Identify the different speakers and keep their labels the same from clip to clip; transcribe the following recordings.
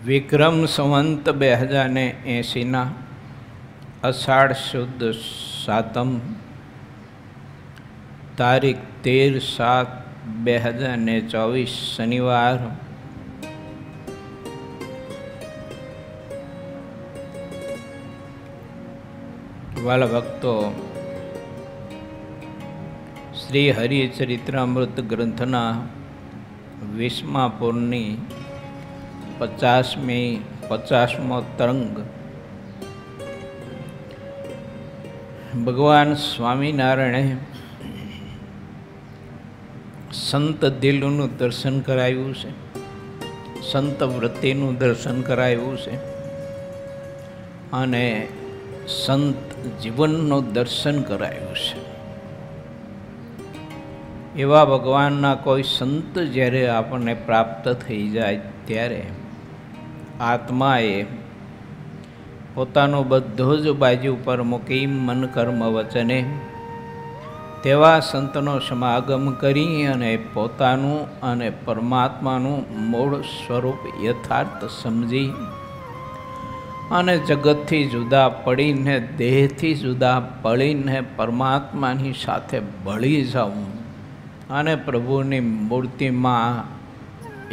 Speaker 1: વિક્રમ સંવંત 2080 અષાઢ શુદ્ધ સાતમ તારીખ 13/7/2024 શનિવાર વાલા ભક્તો, શ્રી હરિચરિત્રામૃત ગ્રંથના 20મા પૂરની 50મો તરંગ ભગવાન સ્વામિનારાયણે સંત દિલનું દર્શન કરાવ્યું છે, સંત વૃત્તિનું દર્શન કરાવ્યું છે અને સંત જીવનનું દર્શન કરાવ્યું છે. એવા ભગવાનના કોઈ સંત જ્યારે આપણને પ્રાપ્ત થઈ જાય ત્યારે આત્માએ પોતાનું બધું જ બાજુ પર મૂકી મન કર્મ વચને તેવા સંતનો સમાગમ કરી અને પોતાનું અને પરમાત્માનું મૂળ સ્વરૂપ યથાર્થ સમજી અને જગતથી જુદા પડીને, દેહથી જુદા પડીને પરમાત્માની સાથે ભળી જવું અને પ્રભુની મૂર્તિમાં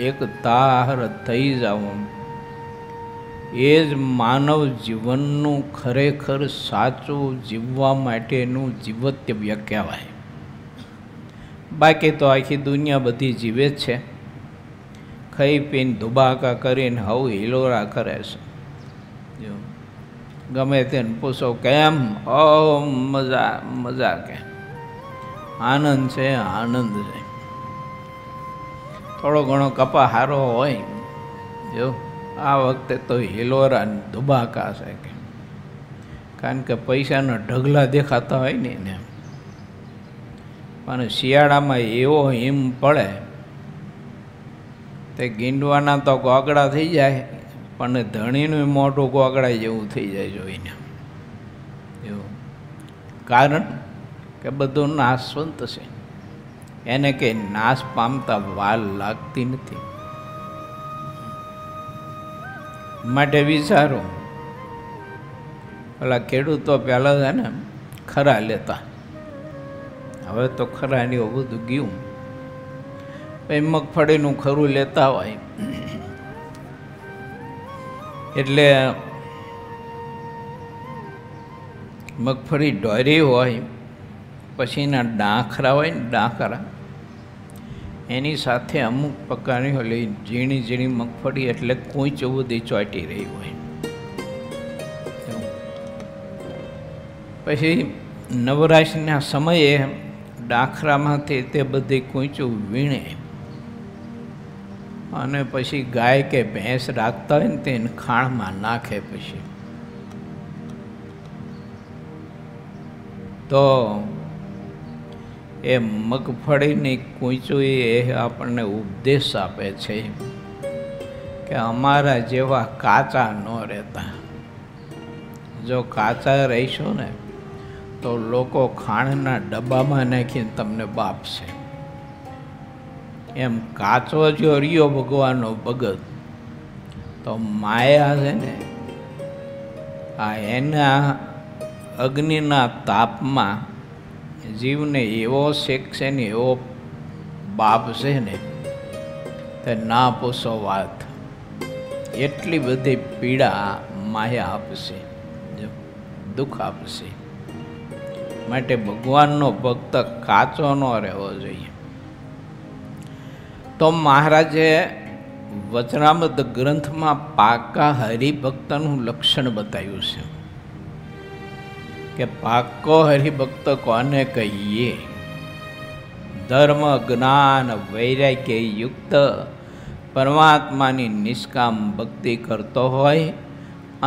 Speaker 1: એક તાર થઈ જવું, એ જ માનવ જીવનનું ખરેખર સાચું જીવવા માટેનું જીવત્ય કહેવાય. બાકી તો આખી દુનિયા બધી જીવે જ છે, ખાઈ પીને ધુબાકા કરીને હવ હિલોરા કરે છે. ગમે તેને પૂછો કેમ, મજા મજા, કે આનંદ છે, આનંદ છે. થોડો ઘણો કપા હારો હોય જો આ વખતે તો હિલોરા ધુબાકા છે, કે કારણ કે પૈસાના ઢગલા દેખાતા હોય ને એને. પણ શિયાળામાં એવો હિમ પડે તે ગીંડવાના તો ગોગડા થઈ જાય, પણ ધણીનું મોટું ગોગડા જેવું થઈ જાય જોઈને. એવું કારણ કે બધું નાશવંત છે, એને કંઈ નાશ પામતા વાર લાગતી નથી. માટે વિચારો, પેલા ખેડૂતો પહેલાં છે ને ખરા લેતા, હવે તો ખરાની બધું ગયું. પછી મગફળીનું ખરું લેતા હોય એટલે મગફળી ઢોરી હોય, પછી એના ડાંખરા હોય ને, ડાંખરા એની સાથે અમુક પ્રકારની ઓલી ઝીણી ઝીણી મગફળી એટલે કૂંચ બધી ચોંટી રહી હોય. પછી નવરાશના સમયે ડાંખરામાંથી તે બધી કૂંચું વીણે અને પછી ગાય કે ભેંસ રાખતા હોય ને તેને ખાણમાં નાખે. પછી તો એ મગફળીની કૂંચું એ આપણને ઉપદેશ આપે છે કે અમારા જેવા કાચા ન રહેતા. જો કાચા રહીશો ને તો લોકો ખાણના ડબ્બામાં નાખીને તમને બાપશે. એમ કાચો જો રહ્યો ભગવાનનો ભગત તો માયા છે ને આ એના અગ્નિના તાપમાં જીવને એવો શેકશે ને, એવો બાપ છે ને તે ના પૂછો વાત. એટલી બધી પીડા માયા આપશે, દુઃખ આપશે. માટે ભગવાનનો ભક્ત કાચો ન રહેવો જોઈએ. તો મહારાજે વચનામૃત ગ્રંથમાં પાકા હરિભક્તનું લક્ષણ બતાવ્યું છે કે પાકો હરિભક્ત કોને કહીએ? ધર્મ, જ્ઞાન, વૈરાગ્ય યુક્ત પરમાત્માની નિષ્કામ ભક્તિ કરતો હોય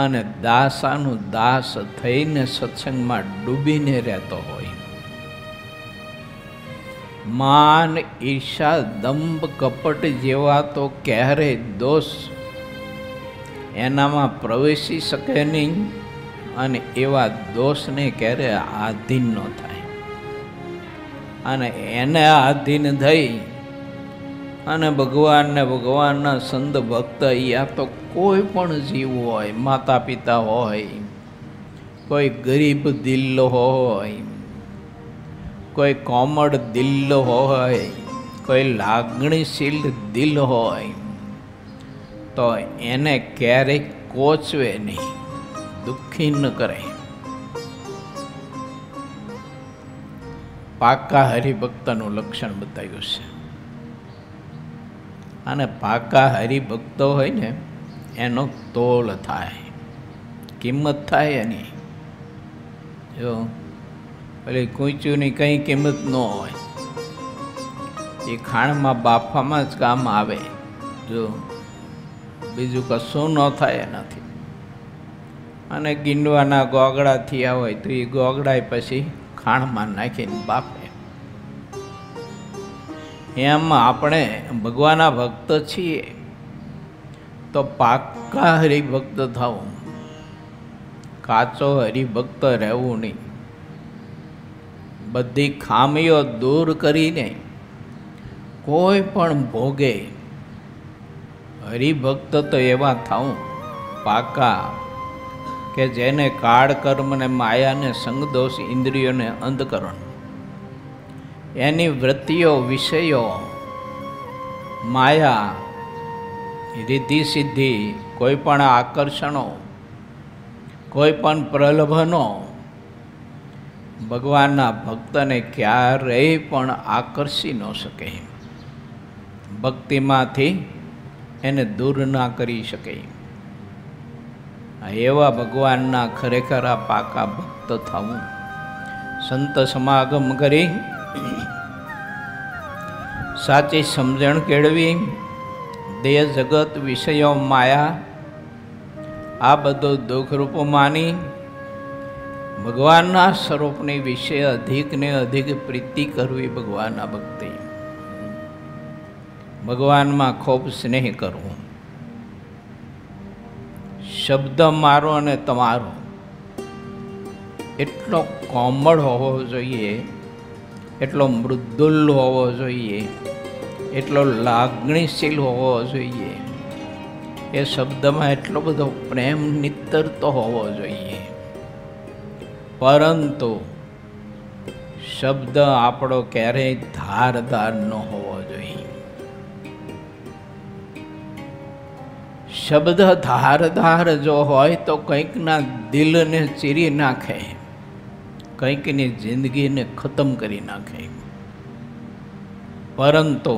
Speaker 1: અને દાસાનું દાસ થઈને સત્સંગમાં ડૂબીને રહેતો હોય. માન, ઈર્ષા, દંભ, કપટ જેવા તો ક્યારેય દોષ એનામાં પ્રવેશી શકે નહીં અને એવા દોષને ક્યારે આધીન ન થાય. અને એને આધીન થઈ અને ભગવાનને ભગવાનના સંત ભક્ત યા તો કોઈ પણ જીવ હોય, માતા પિતા હોય, કોઈ ગરીબ દિલ હોય, કોઈ કોમળ દિલ હોય, કોઈ લાગણીશીલ દિલ હોય, તો એને ક્યારેક કોચવે નહીં, દુઃખી ન કરે. પાકા હરિભક્તનું લક્ષણ બતાવ્યું છે. અને પાકા હરિભક્તો હોય ને એનો તોલ થાય, કિંમત થાય એની. જો પેલી કૂંચુની કંઈ કિંમત ન હોય, એ ખાણમાં બાફામાં જ કામ આવે. જો બીજું કશું ન થાય એનાથી. અને ગીંડવાના ગોગડા થયા હોય તો એ ગોગડા પછી ખાણમાં નાખીને બાફે. એમ આપણે ભગવાનના ભક્ત છીએ તો પાક્કા હરિભક્ત થવું, કાચો હરિભક્ત રહેવું નહીં. બધી ખામીઓ દૂર કરીને કોઈ પણ ભોગે હરિભક્ત તો એવા થવું પાકા કે જેને કાળ કર્મ ને માયાને સંગદોષ ઇન્દ્રિયોને અંધકરણ, એની વૃત્તિઓ વિષયો માયા રિદ્ધિ સિદ્ધિ, કોઈ પણ આકર્ષણો, કોઈ પણ પ્રલોભનો ભગવાનના ભક્તને ક્યારેય પણ આકર્ષી ન શકે, ભક્તિમાંથી એને દૂર ના કરી શકે. એવા ભગવાનના ખરેખર આ પાકા ભક્ત થવું, સંત સમાગમ કરી સાચી સમજણ કેળવી, દેહ જગત વિષયો માયા આ બધું દુઃખરૂપ માની ભગવાનના સ્વરૂપની વિશે અધિક ને અધિક પ્રીતિ કરવી. ભગવાનના ભક્તિ, ભગવાનમાં ખૂબ સ્નેહ કરવો. શબ્દ મારો અને તમારો એટલો કોમળ હોવો જોઈએ, એટલો મૃદુલ હોવો જોઈએ, એટલો લાગણીશીલ હોવો જોઈએ. એ શબ્દમાં એટલો બધો પ્રેમ નિતરતો હોવો જોઈએ. પરંતુ શબ્દ આપણો ક્યારેય ધારદાર ન હોવો જોઈએ. શબ્દ ધારદાર જો હોય તો કંઈકના દિલને ચીરી નાખે, કંઈકની જિંદગીને ખતમ કરી નાખે. પરંતુ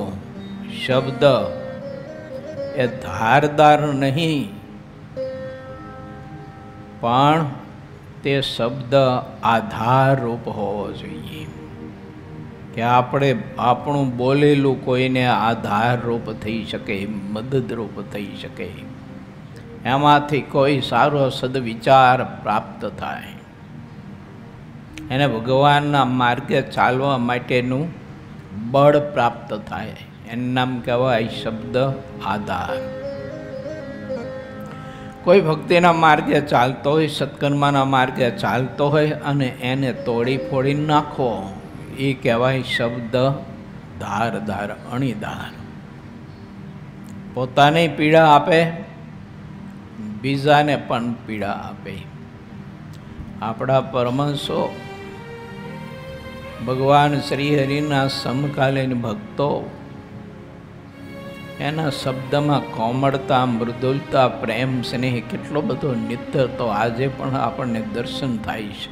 Speaker 1: શબ્દ એ ધારદાર નહીં, પણ તે શબ્દ આધારરૂપ હોવો જોઈએ કે આપણે આપણું બોલેલું કોઈને આધારરૂપ થઈ શકે, મદદરૂપ થઈ શકે, એમાંથી કોઈ સારો સદવિચાર પ્રાપ્ત થાય, એને ભગવાનના માર્ગે ચાલવા માટેનું બળ પ્રાપ્ત થાય. એનું નામ કહેવાય શબ્દ આધાર. કોઈ ભક્તિના માર્ગે ચાલતો હોય, સત્કર્મના માર્ગે ચાલતો હોય અને એને તોડી ફોડી નાખો, એ કહેવાય શબ્દ ધારદાર, અણીદાર. પોતાને પીડા આપે, બીજાને પણ પીડા આપે. આપણા પરમહંસો ભગવાન શ્રી હરિના સમકાલીન ભક્તો, એના શબ્દમાં કોમળતા, મૃદુલતા, પ્રેમ, સ્નેહ કેટલો બધો નિતરતો આજે પણ આપણને દર્શન થાય છે.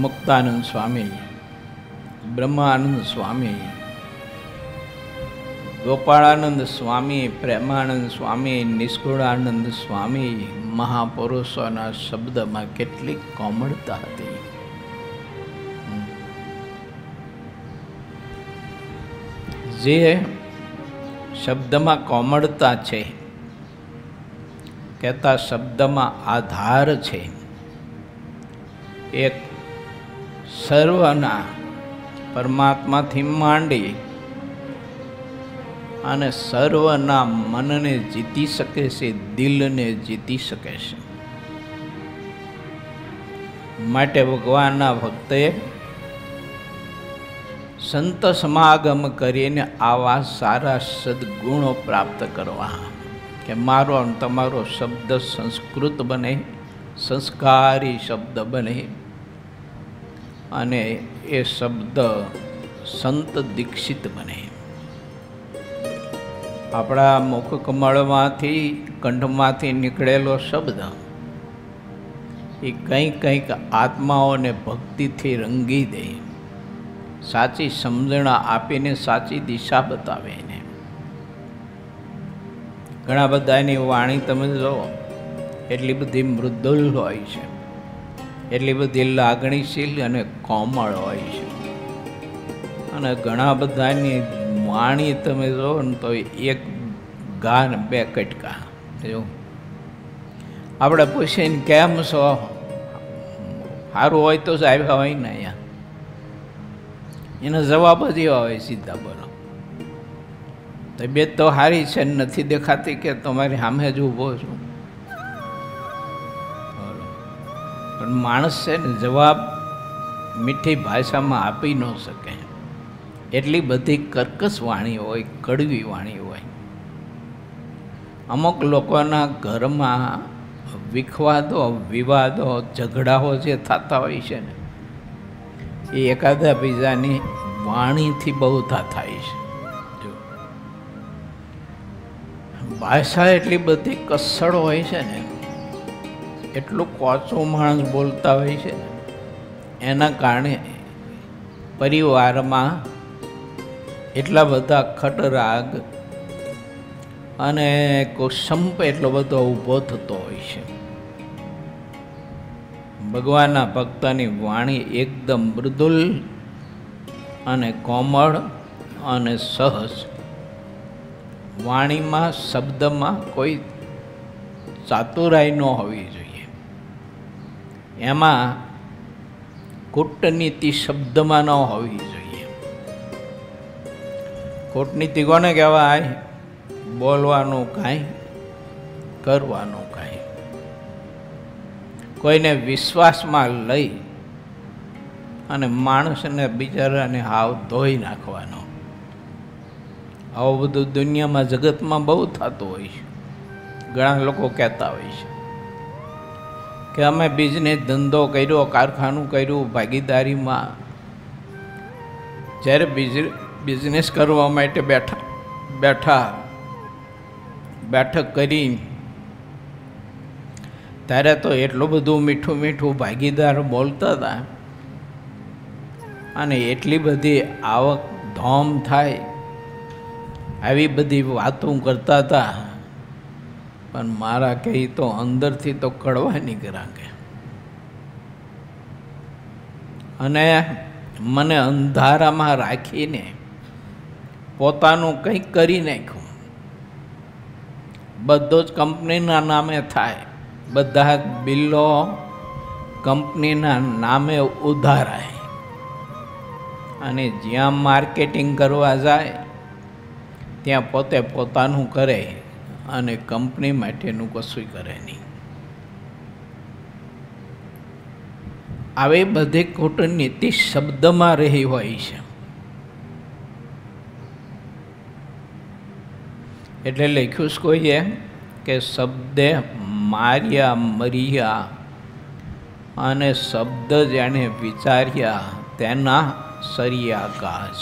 Speaker 1: મુક્તાનંદ સ્વામી, બ્રહ્માનંદ સ્વામી, ગોપાળાનંદ સ્વામી, પ્રેમાનંદ સ્વામી, નિષ્કુળાનંદ સ્વામી, મહાપુરુષોના શબ્દમાં કેટલી કોમળતા હતી. જે શબ્દમાં કોમળતા છે, કહેતા શબ્દમાં આધાર છે, એક સર્વના પરમાત્માથી માંડી અને સર્વના મનને જીતી શકે છે, દિલને જીતી શકે છે. માટે ભગવાનના ભક્તે સંત સમાગમ કરીને આવા સારા સદગુણો પ્રાપ્ત કરવા કે મારો અને તમારો શબ્દ સંસ્કૃત બને, સંસ્કારી શબ્દ બને અને એ શબ્દ સંત દીક્ષિત બને. આપણા મુખ કમળમાંથી કંઠમાંથી નીકળેલો શબ્દ એ કંઈક આત્માઓને ભક્તિથી રંગી દે, સાચી સમજણ આપીને સાચી દિશા બતાવે એને. ઘણા બધાની વાણી તમે જો એટલી બધી મૃદુલ હોય છે, એટલી બધી લાગણીશીલ અને કોમળ હોય છે, અને ઘણા બધાની વાણી તમે જો ને તો એક ગા ને બે કટકા. એવું આપણે પૂછીને કેમ છો, સારું હોય તો જ આવ્યા હોય ને અહીંયા, એનો જવાબ જ એવા હોય સીધા, બોલો તબિયત તો સારી છે, નથી દેખાતી કે તમારી સામે જ ઊભો છું. પણ માણસ છે ને જવાબ મીઠી ભાષામાં આપી ન શકે, એટલી બધી કર્કશ વાણી હોય, કડવી વાણી હોય. અમુક લોકોના ઘરમાં વિખવાદો, વિવાદો, ઝઘડાઓ જે થતા હોય છે ને એ એકાદા બીજાની વાણીથી બહુ થાય છે. ભાષા એટલી બધી કસડ હોય છે ને, એટલું કોચો માણસ બોલતા હોય છે, એના કારણે પરિવારમાં એટલા બધા ખટરાગ અને સંપ એટલો બધો ઊભો થતો હોય છે. ભગવાનના ભક્તની વાણી એકદમ મૃદુલ અને કોમળ અને સહજ. વાણીમાં શબ્દમાં કોઈ ચાતુરાઈ ન હોવી જોઈએ, એમાં કૂટનીતિ શબ્દમાં ન હોવી જોઈએ. કૂટનીતિ કોને કહેવાય? બોલવાનું કાંઈ, કરવાનું કાંઈ. કોઈને વિશ્વાસમાં લઈ અને માણસને બિચારાને હાવ ધોઈ નાખવાનો. આવું બધું દુનિયામાં જગતમાં બહુ થતું હોય છે. ઘણા લોકો કહેતા હોય છે કે અમે બિઝનેસ ધંધો કર્યો, કારખાનું કર્યું, ભાગીદારીમાં જ્યારે બિઝનેસ કરવા માટે બેઠક કરી ત્યારે તો એટલું બધું મીઠું મીઠું ભાગીદાર બોલતા હતા અને એટલી બધી આવક ધોમ થાય આવી બધી વાતો કરતા હતા, પણ મારા કહી તો અંદરથી તો કડવા નીકળ્યા કે, અને મને અંધારામાં રાખીને પોતાનું કંઈક કરી નાખ્યું. બધો જ કંપનીના નામે થાય, બધા બિલ્લો કંપનીના નામે ઉધારાય, અને જ્યાં માર્કેટિંગ કરવા જાય ત્યાં પોતે પોતાનું કરે અને કંપની માટેનું કશું કરે નહીં. આવી બધી કૂટનીતિ શબ્દમાં રહી હોય છે. એટલે લખ્યું છે કોઈએ કે શબ્દે માર્યા મર્યા અને શબ્દ જેણે વિચાર્યા તેના સરિયા કાજ.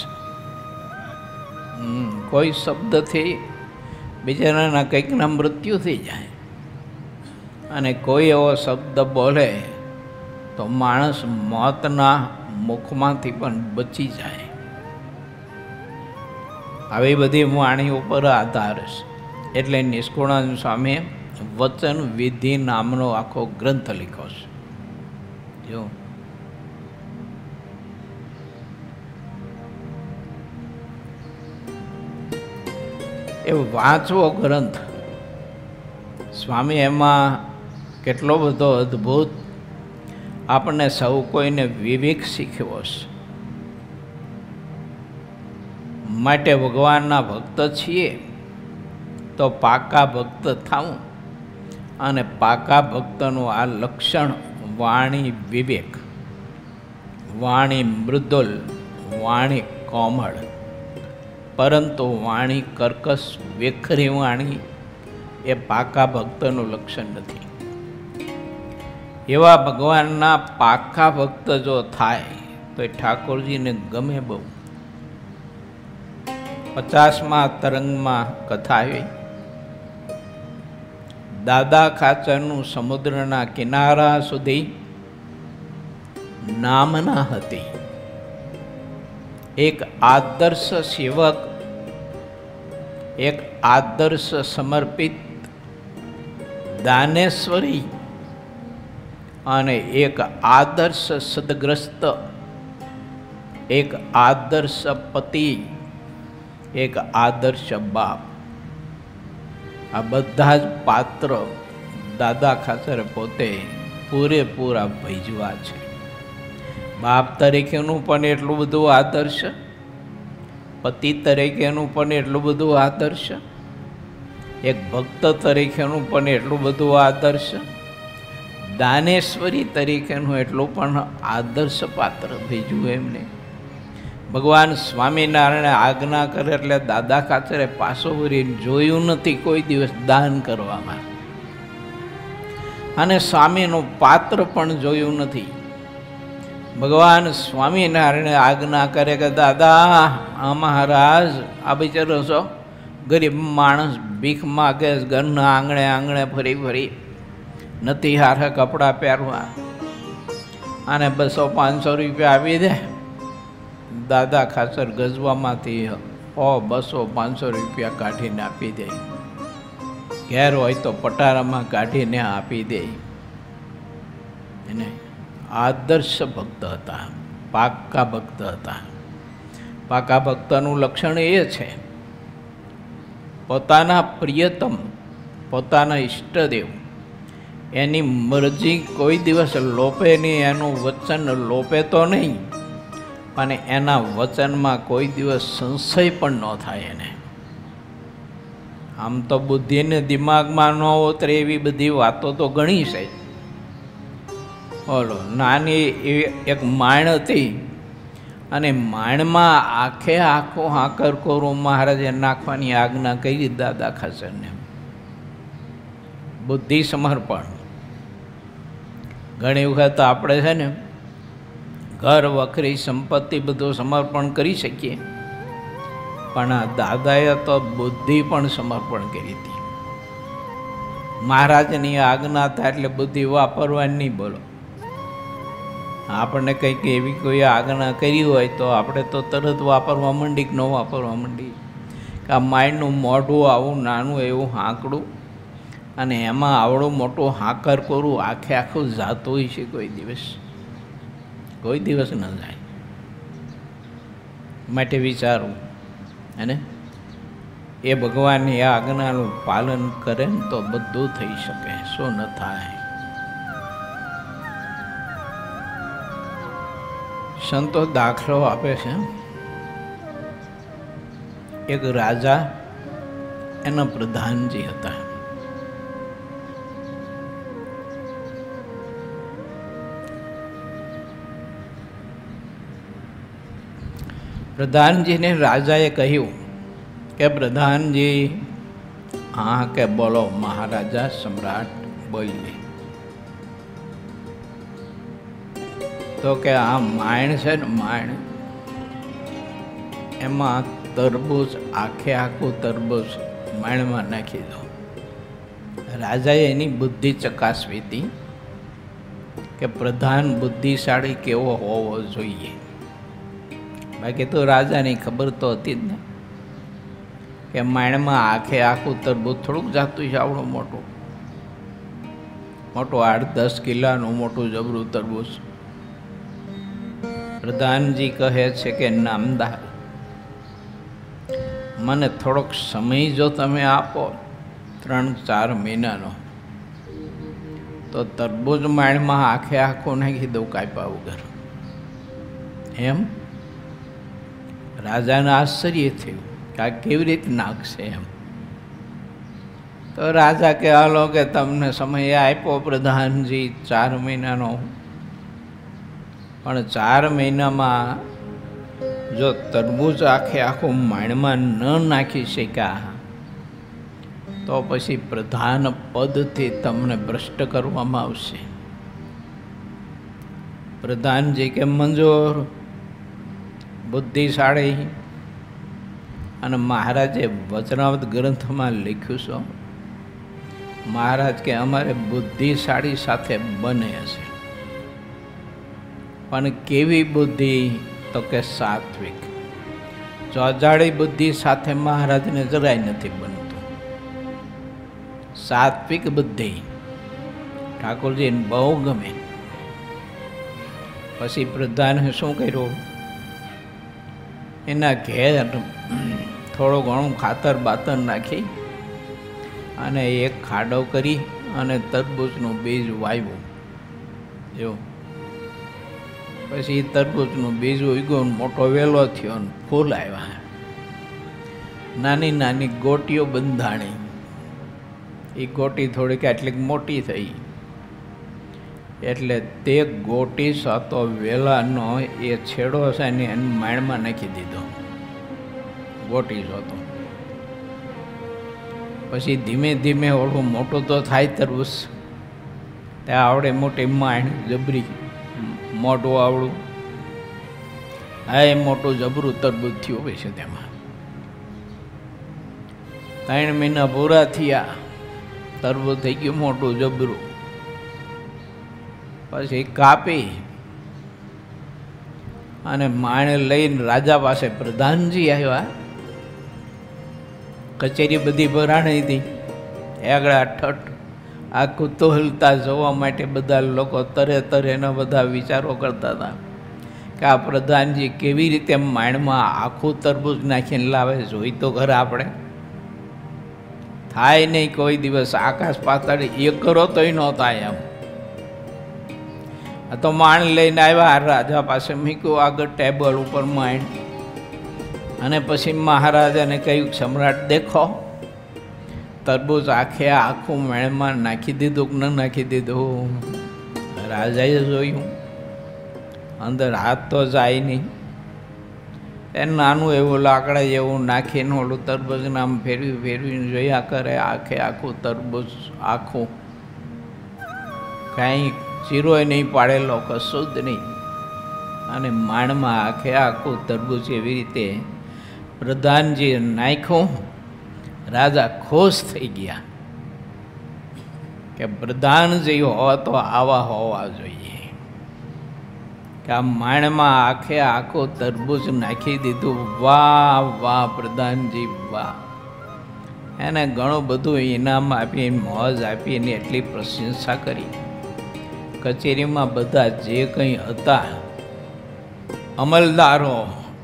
Speaker 1: કોઈ શબ્દથી બિચારાના કંઈકના મૃત્યુ થઈ જાય, અને કોઈ એવો શબ્દ બોલે તો માણસ મોતના મુખમાંથી પણ બચી જાય. આવી બધી વાણી ઉપર આધાર છે. એટલે નિષ્કુળાનંદ સ્વામીએ વચન વિધિ નામનો આખો ગ્રંથ લખ્યો છે. જો એ વાંચવો ગ્રંથ. સ્વામી એમાં કેટલો બધો અદ્ભુત આપણને સૌ કોઈને વિવેક શીખ્યો છે. માટે ભગવાનના ભક્ત છીએ તો પાકા ભક્ત થાવું, અને પાકા ભક્તનું આ લક્ષણ વાણી વિવેક, વાણી મૃદુલ, વાણી કોમળ, પરંતુ વાણી કર્કશ વેખરી વાણી એ પાકા ભક્તનું લક્ષણ નથી. એવા ભગવાનના પાકા ભક્ત જો થાય તો એ ઠાકોરજીને ગમે બહુ. 50મા તરંગમાં કથા આવી. દાદા ખાચરનું સમુદ્રના કિનારા સુધી નામના હતી. એક આદર્શ સેવક, એક આદર્શ સમર્પિત દાનેશ્વરી અને એક આદર્શ સદગ્રસ્ત, એક આદર્શ પતિ, એક આદર્શ બાપ, આ બધા જ પાત્ર દાદા ખાચરે પોતે પૂરેપૂરા ભજવા છે. બાપ તરીકેનું પણ એટલું બધું આદર્શ, પતિ તરીકેનું પણ એટલું બધું આદર્શ, એક ભક્ત તરીકેનું પણ એટલું બધું આદર્શ, દાનેશ્વરી તરીકેનું એટલું પણ આદર્શ પાત્ર ભજવું એમને. ભગવાન સ્વામિનારાયણે આજ્ઞા કરે એટલે દાદા ખાચરે પાછો વળીને જોયું નથી કોઈ દિવસ દાન કરવામાં, અને સ્વામીનું પાત્ર પણ જોયું નથી. ભગવાન સ્વામિનારાયણે આજ્ઞા કરે કે દાદા આ મહારાજ આ બિચારો છો ગરીબ માણસ, ભીખ માગે, ઘરના આંગણે આંગણે ફરી ફરી, નથી હારા કપડાં પહેરવા, અને 200-500 રૂપિયા આપી દે. દાદા ખાચર ગજવામાંથી 200-500 રૂપિયા કાઢીને આપી દે. ઘેર હોય તો પટારામાં કાઢીને આપી દે. એને આદર્શ ભક્ત હતા, પાકા ભક્ત હતા. પાકા ભક્તનું લક્ષણ એ છે પોતાના પ્રિયતમ, પોતાના ઈષ્ટદેવ એની મરજી કોઈ દિવસ લોપે નહીં, એનું વચન લોપે તો નહીં, અને એના વચનમાં કોઈ દિવસ સંશય પણ ન થાય એને. આમ તો બુદ્ધિને દિમાગમાં ન ઉતરે એવી બધી વાતો તો ઘણી છે. બોલો, નાની એવી એક માણ હતી, અને માણમાં આખે આખો હાકર કોરું મહારાજે નાખવાની આજ્ઞા કરી દાદા ખાચરને. બુદ્ધિ સમર્પણ. ઘણી વખત આપણે છે ને ઘર વખરી સંપત્તિ બધું સમર્પણ કરી શકીએ, પણ આ દાદાએ તો બુદ્ધિ પણ સમર્પણ કરી હતી. મહારાજની આજ્ઞા થાય એટલે બુદ્ધિ વાપરવાની નહીં. બોલો, આપણને કંઈક એવી કોઈ આજ્ઞા કરી હોય તો આપણે તો તરત વાપરવા માંડી કે ન વાપરવા માંડી. કે આ માઇન્ડનું મોઢું આવું નાનું એવું હાંકડું, અને એમાં આવડું મોટું હાકર કોરું આખે આખું જાતું હોય છે, કોઈ દિવસ ન જાય. માટે વિચારવું, અને એ ભગવાનની આ આજ્ઞાનું પાલન કરે ને તો બધું થઈ શકે, શું ન થાય. સંતો દાખલો આપે છે. એક રાજા, એના પ્રધાનજી હતા. પ્રધાનજીને રાજાએ કહ્યું કે પ્રધાનજી, હા કે બોલો મહારાજા સમ્રાટ બોલીએ. તો કે આ માણ છે ને, માણ એમાં તરબૂચ, આખે આખું તરબૂચ માણમાં નાખી દો. રાજાએ એની બુદ્ધિ ચકાસવી હતી કે પ્રધાન બુદ્ધિશાળી કેવો હોવો જોઈએ. બાકી તો રાજાની ખબર તો હતી જ ને કે માણમાં આખે આખું તરબૂચ થોડુંક જાતું છે, આવડું મોટું મોટું 8-10 કિલોનું મોટું જબરું તરબૂચ. પ્રધાનજી કહે છે કે નામદાર, મને થોડોક સમય જો તમે આપો, 3-4 મહિનાનો, તો તરબૂચ માણમાં આખે આખું નાખી દઉં કાપ્યા વગર. એમ રાજાને આશ્ચર્ય થયું કે આ કેવી રીતે નાખશે એમ. તો રાજા કે હાલો કે તમને સમય આપ્યો પ્રધાનજી 4 મહિનાનો, પણ 4 મહિનામાં જો તરબૂચ આખું માણમાં ન નાખી શક્યા તો પછી પ્રધાન પદથી તમને ભ્રષ્ટ કરવામાં આવશે. પ્રધાનજી કે મંજૂર, બુદ્ધિશાળી. અને મહારાજે વચનાવત ગ્રંથમાં લખ્યું છે, મહારાજ કે અમારે બુદ્ધિશાળી સાથે બને છે, પણ કેવી બુદ્ધિ? તો કે સાત્વિક. ચોજાળી બુદ્ધિ સાથે મહારાજને જરાય નથી બનતું. સાત્વિક બુદ્ધિ ઠાકોરજીને બહુ ગમે. પછી પ્રધાને શું કર્યું? એના ઘેર થોડું ઘણું ખાતર બાતર નાખી અને એક ખાડો કરી અને તરબૂચનું બીજ વાવ્યું. જો પછી તરબૂચનું બીજ ઉગ્યું, મોટો વેલો થયો ને ફૂલ આવ્યા. નાની નાની ગોટીઓ બંધાણી. એ ગોટી થોડીક આટલીક મોટી થઈ, એટલે તે ગોટી સાતો વેલાનો એ છેડો છે ને એને માણમાં નાખી દીધો. ગોટી સાતો પછી ધીમે ધીમે ઓલું મોટું તો થાય તરબૂચ, ત્યાં આવડે મોટી માણ જબરી, મોટું આવડું, હા એ મોટું જબરું તરબૂચ થયું હોય છે. તેમાં 3 મહિના પૂરા થયા, તરબૂચ થઈ ગયું મોટું જબરું. પછી કાપી અને માણે લઈને રાજા પાસે પ્રધાનજી આવ્યા. કચેરી બધી ભરાણી હતી, આગળ ઠઠ આ કુતૂહલતા જોવા માટે બધા લોકો તરે બધા વિચારો કરતા હતા કે આ પ્રધાનજી કેવી રીતે માણમાં આખું તરબૂચ નાખીને લાવે. જોઈ તો ઘર આપણે થાય નહીં કોઈ દિવસ, આકાશ પાતાળ એક કરો તોય ન થાય. એમ આ તો માણ લઈને આવ્યા, રાજા પાસે મૂક્યું આગળ ટેબલ ઉપર માણ. અને પછી મહારાજાને કહ્યું, સમ્રાટ દેખો તરબૂચ આખું મેળમાં નાખી દીધું કે ન નાખી દીધું? રાજાએ જોયું, અંદર હાથ તો જાય નહીં. એ નાનું એવું લાકડા જેવું નાખીને ઓલું તરબૂચને આમ ફેરવીને જોયા કરે. આખું તરબૂચ આખું, કાંઈ ચીરોય નહીં પાડેલો, કશું જ નહીં. અને માણમાં આખું તરબૂચ એવી રીતે પ્રધાનજીએ નાખ્યું. રાજા ખુશ થઈ ગયા કે પ્રધાનજી હો તો આવા હોવા જોઈએ, કે આ માણમાં આખું તરબૂચ નાખી દીધું. વાહ વાહ પ્રધાનજી વાહ! એને ઘણું બધું ઇનામ આપીને મોજ આપીને એટલી પ્રશંસા કરી. કચેરીમાં બધા જે કંઈ હતા અમલદારો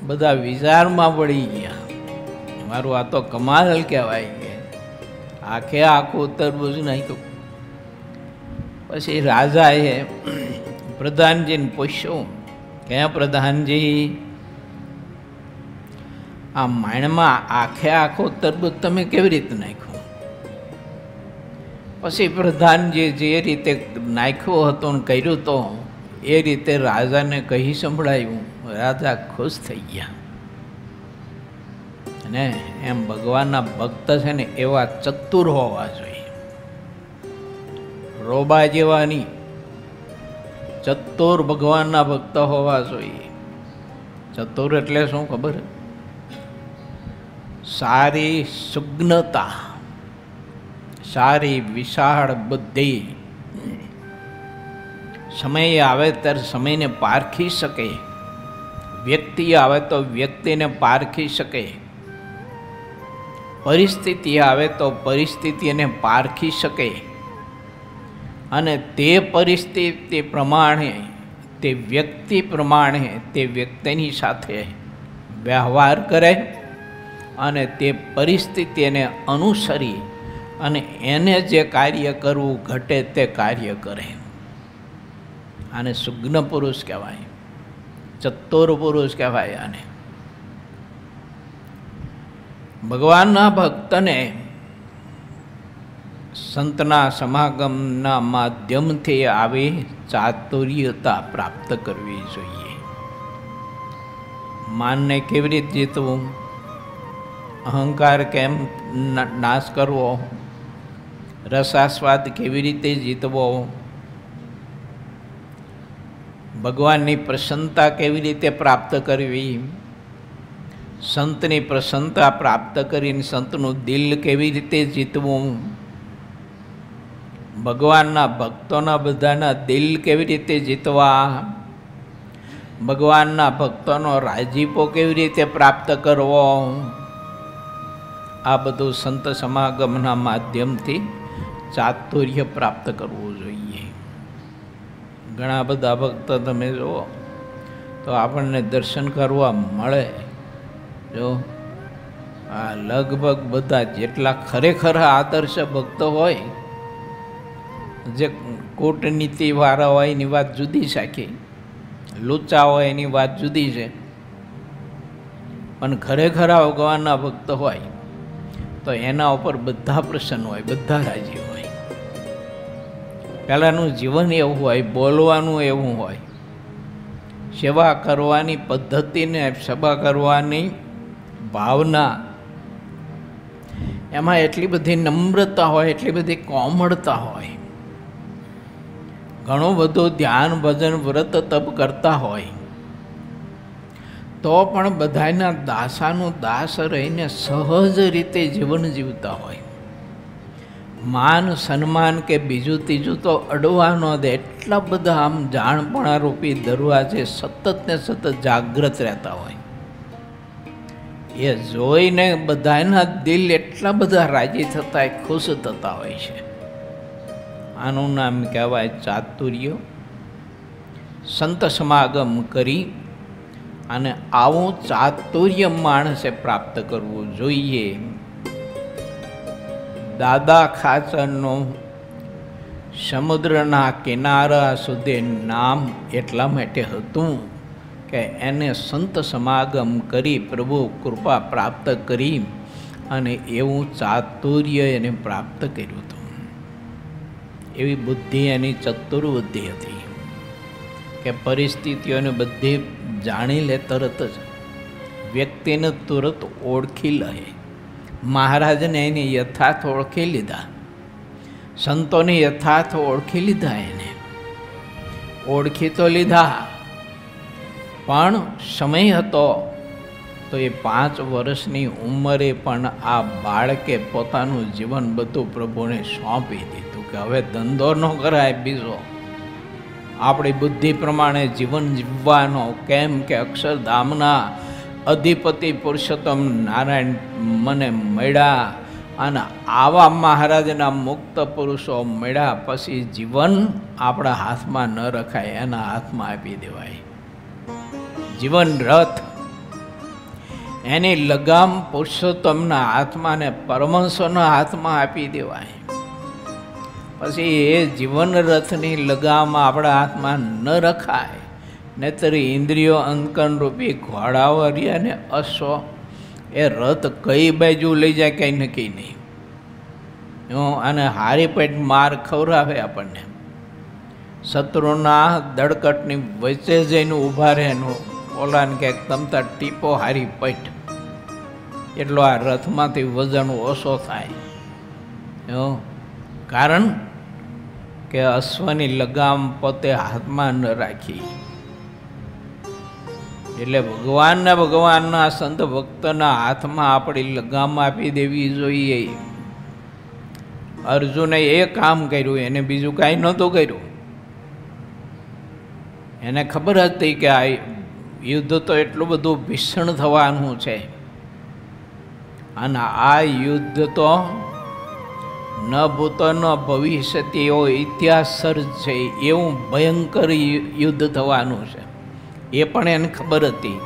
Speaker 1: બધા વિચારમાં પડી ગયા. મારું આ તો કમાલ કહેવાય કે આખું તરબૂચ નાખ્યું. પછી રાજાએ પ્રધાનજીને પૂછ્યું કે પ્રધાનજી, આ માણમાં આખું તરબૂચ તમે કેવી રીતે નાખ્યું? પછી પ્રધાનજી જે રીતે નાખ્યું હતું ને કર્યું તો એ રીતે રાજાને કહી સંભળાયું. રાજા ખુશ થઈ ગયા. અને એમ ભગવાનના ભક્ત છે ને એવા ચતુર હોવા જોઈએ, રોબા જેવાની ચતુર ભગવાનના ભક્ત હોવા જોઈએ. ચતુર એટલે શું ખબર? સારી સુજ્ઞતા, સારી વિશાળ બુદ્ધિ, સમય આવે ત્યારે સમયને પારખી શકે, વ્યક્તિ આવે તો વ્યક્તિને પારખી શકે, પરિસ્થિતિ આવે તો પરિસ્થિતિને પારખી શકે, અને તે પરિસ્થિતિ પ્રમાણે, તે વ્યક્તિ પ્રમાણે તે વ્યક્તિની સાથે વ્યવહાર કરે અને તે પરિસ્થિતિને અનુસરી અને એને જે કાર્ય કરવું ઘટે તે કાર્ય કરે. આને સુજ્ઞ પુરુષ કહેવાય, ચતુર પુરુષ કહેવાય. આને ભગવાનના ભક્તને સંતના સમાગમના માધ્યમથી આવી ચાતુર્યતા પ્રાપ્ત કરવી જોઈએ. માનને કેવી રીતે જીતવું, અહંકાર કેમ નાશ કરવો, રસાસ્વાદ કેવી રીતે જીતવો, ભગવાનની પ્રસન્નતા કેવી રીતે પ્રાપ્ત કરવી, સંતની પ્રસન્નતા પ્રાપ્ત કરીને સંતનું દિલ કેવી રીતે જીતવું, ભગવાનના ભક્તોના બધાના દિલ કેવી રીતે જીતવા, ભગવાનના ભક્તોનો રાજીપો કેવી રીતે પ્રાપ્ત કરવો, આ બધું સંત સમાગમના માધ્યમથી ચાતુર્ય પ્રાપ્ત કરવું જોઈએ. ઘણા બધા ભક્તો તમે જુઓ તો આપણને દર્શન કરવા મળે. જો આ લગભગ બધા જેટલા ખરેખર આદર્શ ભક્તો હોય, જે કૂટનીતિવાળા હોય એની વાત જુદી સાખી, લુચ્ચા હોય એની વાત જુદી છે, પણ ખરેખર ભગવાનના ભક્ત હોય તો એના ઉપર બધા પ્રસન્ન હોય, બધા રાજી હોય. પહેલાંનું જીવન એવું હોય, બોલવાનું એવું હોય, સેવા કરવાની પદ્ધતિને, સેવા કરવાની ભાવના, એમાં એટલી બધી નમ્રતા હોય, એટલી બધી કોમળતા હોય, ઘણું બધું ધ્યાન ભજન વ્રત તપ કરતા હોય તો પણ બધાના દાસાનું દાસ રહીને સહજ રીતે જીવન જીવતા હોય. માન સન્માન કે બીજું ત્રીજું તો અડવા ન દે, એટલા બધા આમ જાણપણા રૂપી દરવાજે સતત ને સતત જાગૃત રહેતા હોય. એ જોઈને બધાના દિલ એટલા બધા રાજી થતા હોય, ખુશ થતા હોય છે. આનું નામ કહેવાય ચાતુર્ય. સંત સમાગમ કરી અને આવું ચાતુર્ય માણસે પ્રાપ્ત કરવું જોઈએ. દાદા ખાચરનું સમુદ્રના કિનારા સુધી નામ એટલા માટે હતું કે એને સંત સમાગમ કરી પ્રભુ કૃપા પ્રાપ્ત કરી અને એવું ચાતુર્ય એને પ્રાપ્ત કર્યું હતું. એવી બુદ્ધિ એની ચતુર્બુદ્ધિ હતી કે પરિસ્થિતિઓને બધી જાણી લે, તરત જ વ્યક્તિને તુરત ઓળખી લે. મહારાજને એની યથાર્થ ઓળખી લીધા, સંતોને યથાર્થ ઓળખી લીધા, એને ઓળખી તો લીધા, પણ સમય હતો તો એ 5 વર્ષની ઉંમરે પણ આ બાળકે પોતાનું જીવન બધું પ્રભુને સોંપી દીધું કે હવે ધંધો ન કરાય બીજો, આપણી બુદ્ધિ પ્રમાણે જીવન જીવવાનો. કેમ કે અક્ષરધામના અધિપતિ પુરુષોત્તમ નારાયણ મને મળ્યા અને આવા મહારાજના મુક્ત પુરુષો મળ્યા પછી જીવન આપણા હાથમાં ન રખાય, એના હાથમાં આપી દેવાય. જીવન રથ એની લગામ પુરુષોત્તમના હાથમાં ને પરમહંસોના હાથમાં આપી દેવાય. પછી એ જીવન રથની લગામ આપણા હાથમાં ન રખાય, નહીતર ઇન્દ્રિયો અંકન રૂપી ઘોડાવરિયા ને અશ્વ એ રથ કઈ બાજુ લઈ જાય કંઈ નક્કી નહીં. અને હારી પેટ માર ખવડાવે આપણને, શત્રુના દડકટની વચ્ચે જઈને ઊભા રહે, ઓલાને ક્યાંક તમતા ટીપો હારી પેટ, એટલો આ રથમાંથી વજન ઓછો થાય. કારણ કે અશ્વની લગામ પોતે હાથમાં ન રાખી. એટલે ભગવાનના સંત ભક્તના હાથમાં આપણી લગામ આપી દેવી જોઈએ. અર્જુને એ કામ કર્યું, એને બીજું કાંઈ નહોતું કર્યું. એને ખબર હતી કે આ યુદ્ધ તો એટલું બધું ભીષણ થવાનું છે અને આ યુદ્ધ તો ન ભૂતો ન ભવિષ્યથી એવો ઇતિહાસ સર્જ છે, એવું ભયંકર યુદ્ધ થવાનું છે. એ પણ એને ખબર હતી,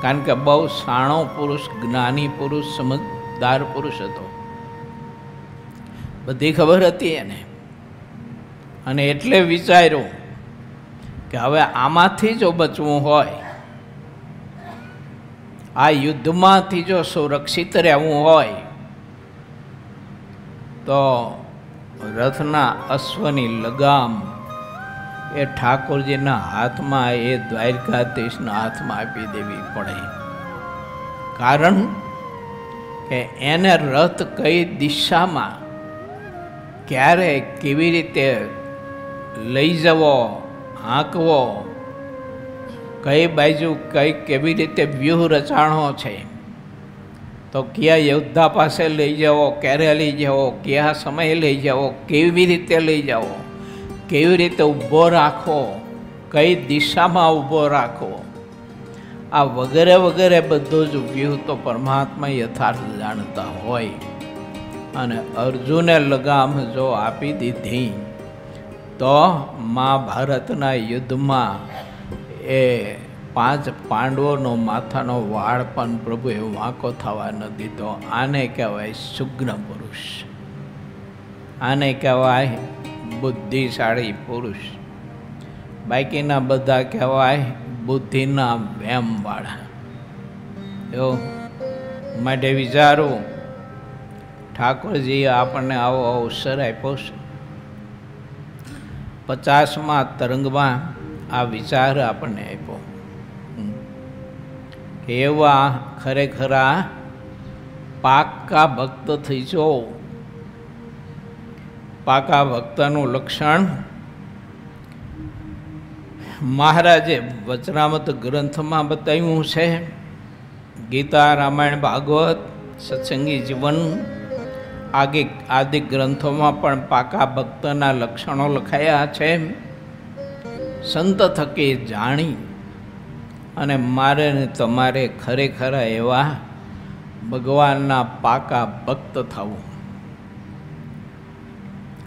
Speaker 1: કારણ કે બહુ શાણો પુરુષ, જ્ઞાની પુરુષ, સમજદાર પુરુષ હતો, બધી ખબર હતી એને. અને એટલે વિચાર્યું કે હવે આમાંથી જો બચવું હોય, આ યુદ્ધમાંથી જો સુરક્ષિત રહેવું હોય તો રથના અશ્વની લગામ એ ઠાકોરજીના હાથમાં, એ દ્વારકાધીશના હાથમાં આપી દેવી પડે. કારણ કે એને રથ કઈ દિશામાં, ક્યારે, કેવી રીતે લઈ જવો, હાંકવો, કઈ બાજુ કેવી રીતે વ્યૂહ રચાણો છે, તો કયા યોદ્ધા પાસે લઈ જાઓ, ક્યારે લઈ જાઓ, કયા સમયે લઈ જાઓ, કેવી રીતે લઈ જાઓ, કેવી રીતે ઊભો રાખો, કઈ દિશામાં ઊભો રાખવો, આ વગેરે વગેરે બધું જ વ્યૂહ તો પરમાત્મા યથાર્થ જાણતા હોય. અને અર્જુને લગામ જો આપી દીધી તો મહાભારતના યુદ્ધમાં એ 5 પાંડવોનો માથાનો વાળ પણ પ્રભુએ વાંકો થવા ન દીધો. આને કહેવાય સુગ્ન પુરુષ, આને કહેવાય બુદ્ધિશાળી પુરુષ. બાકીના બધા કહેવાય બુદ્ધિના વેમવાળા. એવું માટે વિચારું, ઠાકોરજીએ આપણને આવો અવસર આપ્યો છે. 50મા તરંગમાં આ વિચાર આપણને આપ્યો કે એવા ખરેખરા પાકા ભક્ત થઈ જાઓ. પાકા ભક્તનું લક્ષણ મહારાજે વચનામૃત ગ્રંથમાં બતાવ્યું છે. ગીતા, રામાયણ, ભાગવત, સત્સંગી જીવન આદિ ગ્રંથોમાં પણ પાકા ભક્તના લક્ષણો લખાયા છે. સંત થકી જાણી અને મારે ને તમારે ખરેખર એવા ભગવાનના પાકા ભક્ત થવું.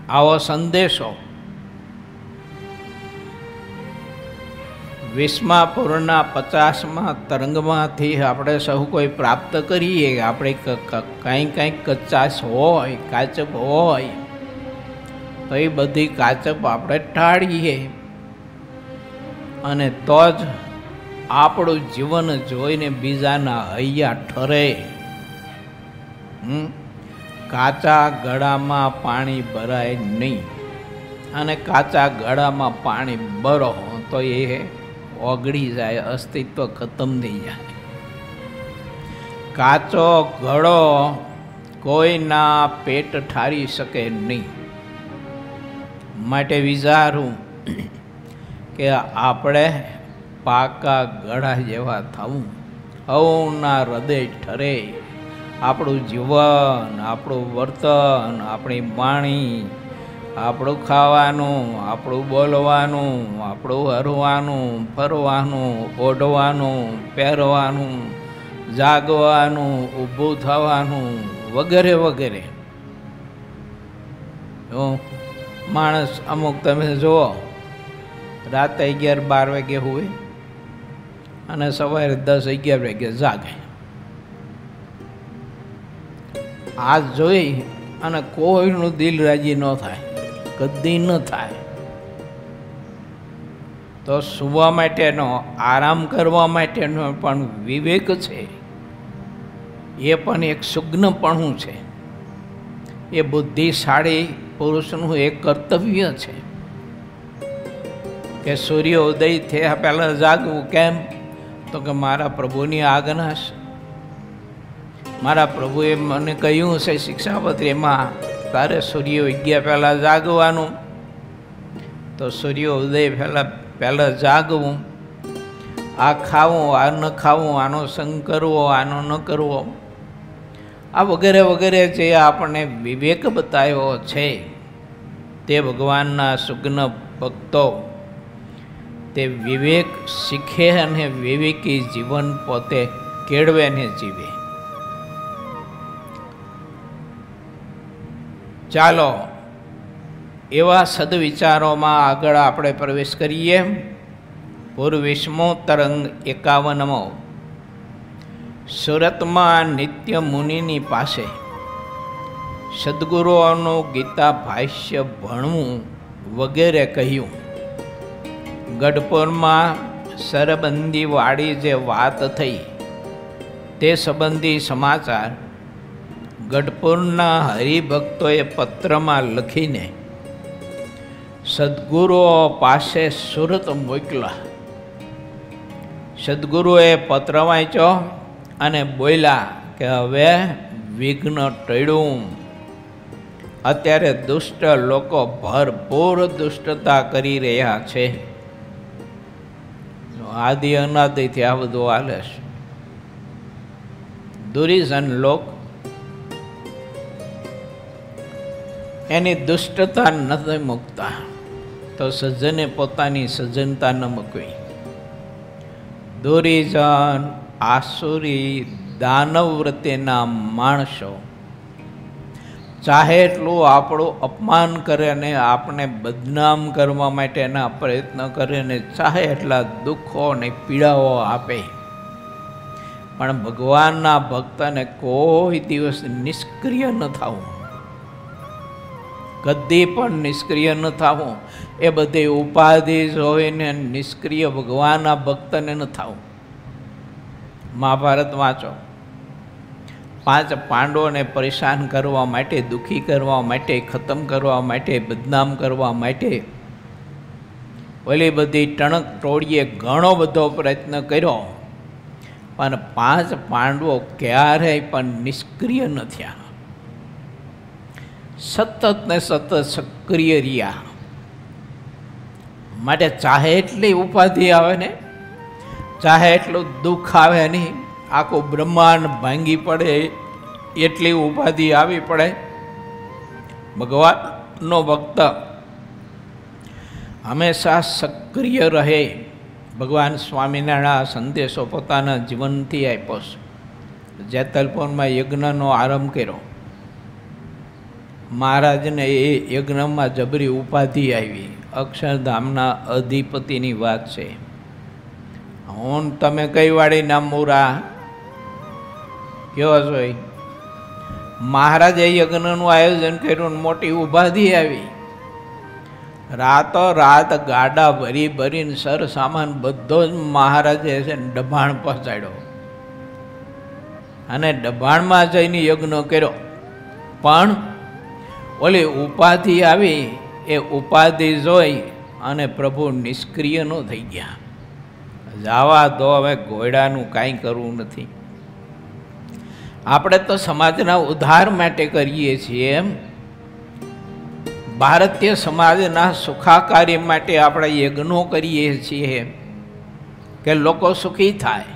Speaker 1: આવો સંદેશો 20મા પૂરના 50મા તરંગમાંથી આપણે સૌ કોઈ પ્રાપ્ત કરીએ. આપણે કંઈક કચાશ હોય, કાચપ હોય, તો એ બધી કાચપ આપણે ટાળીએ અને તો જ આપણું જીવન જોઈને બીજાના હૈયા ઠરે. કાચા ગળામાં પાણી ભરાય નહીં, અને કાચા ગળામાં પાણી ભરો તો એ ઓગળી જાય, અસ્તિત્વ ખતમ થઈ જાય. કાચો ઘડો કોઈના પેટ ઠારી શકે નહીં. માટે વિચારું કે આપણે પાકા ગળા જેવા થવું. હવના હૃદય ઠરે. આપણું જીવન, આપણું વર્તન, આપણી વાણી, આપણું ખાવાનું, આપણું બોલવાનું, આપણું હરવાનું, ફરવાનું, ઓઢવાનું, પહેરવાનું, જાગવાનું, ઊભું થવાનું, વગેરે વગેરે. માણસ અમુક તમે જુઓ, રાતે 11-12 વાગે હોય અને સવારે 10-11 વાગે જાગે. આ જોઈ અને કોઈનું દિલ રાજી ન થાય, કદી ન થાય. તો સૂવા માટેનો, આરામ કરવા માટેનો પણ વિવેક છે. એ પણ એક સુગ્નપણું છે. એ બુદ્ધિશાળી પુરુષનું એક કર્તવ્ય છે કે સૂર્ય ઉદય થયા પહેલાં જાગવું. કેમ? તો કે મારા પ્રભુની આજ્ઞા છે. મારા પ્રભુએ મને કહ્યું છે શિક્ષાપત્રીમાં, તારે સૂર્ય ઉગ્યા પહેલાં જાગવાનું. તો સૂર્ય ઉદય પહેલાં જાગવું. આ ખાવું, આ ન ખાવું, આનો સંગ કરવો, આનો ન કરવો, આ વગેરે વગેરે જે આપણને વિવેક બતાવ્યો છે, તે ભગવાનના સુગ્ન ભક્તો તે વિવેક શીખે અને વિવેકી જીવન પોતે કેળવે ને જીવે. ચાલો એવા સદવિચારોમાં આગળ આપણે પ્રવેશ કરીએ. પૂર્વ20મો તરંગ 51મો. સુરતમાં નિત્ય મુનિની પાસે સદગુરુઓનું ગીતા ભાષ્ય ભણવું વગેરે કહ્યું. ગઢપુરમાં સરબંદી વાળી જે વાત થઈ તે સંબંધી સમાચાર ગઢપુરના હરિભક્તોએ પત્રમાં લખીને સદગુરુઓ પાસે સુરત મોકલા. સદગુરુએ પત્ર વાંચ્યો અને બોલ્યા કે હવે વિઘ્ન ટળ્યું. અત્યારે દુષ્ટ લોકો ભરપૂર દુષ્ટતા કરી રહ્યા છે. આદિ અનાદિથી આ બધું હાલે છે. દુર્યોધન લોક એની દુષ્ટતા નથી મૂકતા, તો સજ્જને પોતાની સજ્જનતા ન મૂકવી. દુર્યોધન, આસુરી, દાનવ વૃત્તિના માણસો ચાહે એટલું આપણું અપમાન કરે અને આપણે બદનામ કરવા માટેના પ્રયત્ન કરે અને ચાહે એટલા દુઃખો અને પીડાઓ આપે, પણ ભગવાનના ભક્તને કોઈ દિવસ નિષ્ક્રિય ન થવું, કદી પણ નિષ્ક્રિય ન થવું. એ બધી ઉપાધિ જોઈને નિષ્ક્રિય ભગવાનના ભક્તને ન થવું. મહાભારત વાંચો. 5 પાંડવોને પરેશાન કરવા માટે, દુઃખી કરવા માટે, ખતમ કરવા માટે, બદનામ કરવા માટે ઓલી બધી ટણક ટોળીએ ઘણો બધો પ્રયત્ન કર્યો, પણ 5 પાંડવો ક્યારેય પણ નિષ્ક્રિય ન થયા. સતત ને સતત સક્રિય રહ્યા. માટે ચાહે એટલી ઉપાધિ આવે ને, ચાહે એટલું દુઃખ આવે નહીં, આખું બ્રહ્માંડ ભાંગી પડે એટલી ઉપાધિ આવી પડે, ભગવાનનો ભક્ત હંમેશા સક્રિય રહે. ભગવાન સ્વામિનારાયણ સંદેશો પોતાના જીવનથી આપ્યો છે. જેતલપુરમાં યજ્ઞનો આરંભ કર્યો. મહારાજને એ યજ્ઞમાં જબરી ઉપાધિ આવી. અક્ષરધામના અધિપતિની વાત છે. હું તમે કઈ વાળીના મૂરા કેવો જોઈ? મહારાજે યજ્ઞનું આયોજન કર્યું, મોટી ઉપાધિ આવી. રાતો રાત ગાડા ભરી ભરીને સર સામાન બધો જ મહારાજે છે ડભાણ પહોંચાડ્યો અને ડભાણમાં જઈને યજ્ઞ કર્યો. પણ ઓલી ઉપાધિ આવી, એ ઉપાધિ જોઈ અને પ્રભુ નિષ્ક્રિય ન થઈ ગયા. જવા દો, હવે ઘોડાનું કાંઈ કરવું નથી. આપણે તો સમાજના ઉદ્ધાર માટે કરીએ છીએ. એમ ભારતીય સમાજના સુખાકારી માટે આપણે યજ્ઞો કરીએ છીએ કે લોકો સુખી થાય,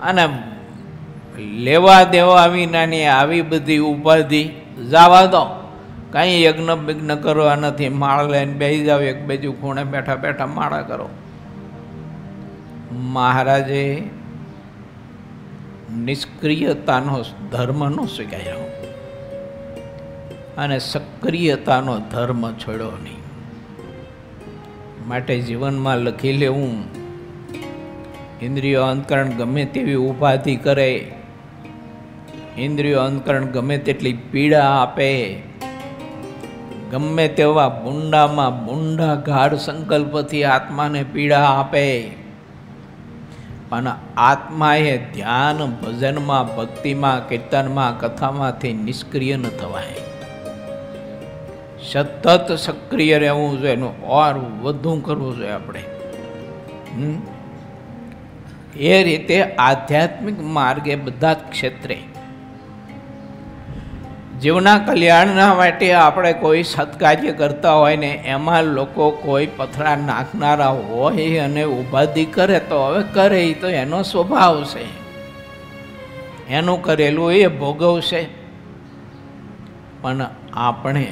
Speaker 1: અને લેવા દેવા વિનાની આવી બધી ઉપાધિ જવા દો. કાંઈ યજ્ઞ વિઘ્ન કરવા નથી. માળ લઈને બેસી જાવ, એક બાજુ ખૂણે બેઠા બેઠા માળા કરો. મહારાજે નિષ્ક્રિયતાનો ધર્મનો સ્વીકાર્યો અને સક્રિયતાનો ધર્મ છોડ્યો નહીં. માટે જીવનમાં લખી લેવું, ઇન્દ્રિયો અંતકરણ ગમે તેવી ઉપાધિ કરે, ઇન્દ્રિયો અંતકરણ ગમે તેટલી પીડા આપે, ગમે તેવા બુંડામાં બુંડા ગાઢ સંકલ્પથી આત્માને પીડા આપે, પણ આત્માએ ધ્યાન, ભજનમાં, ભક્તિમાં, કીર્તનમાં, કથામાંથી નિષ્ક્રિય ન થવાય. સતત સક્રિય રહેવું જોઈએ, એનું ઓર વધુ કરવું જોઈએ આપણે. એ રીતે આધ્યાત્મિક માર્ગે બધા જ ક્ષેત્રે જીવના કલ્યાણના માટે આપણે કોઈ સત્કાર્ય કરતા હોય ને, એમાં લોકો કોઈ પથરા નાખનારા હોય અને ઉપાધિ કરે તો હવે કરે, એ તો એનો સ્વભાવ છે, એનું કરેલું એ ભોગવશે. પણ આપણે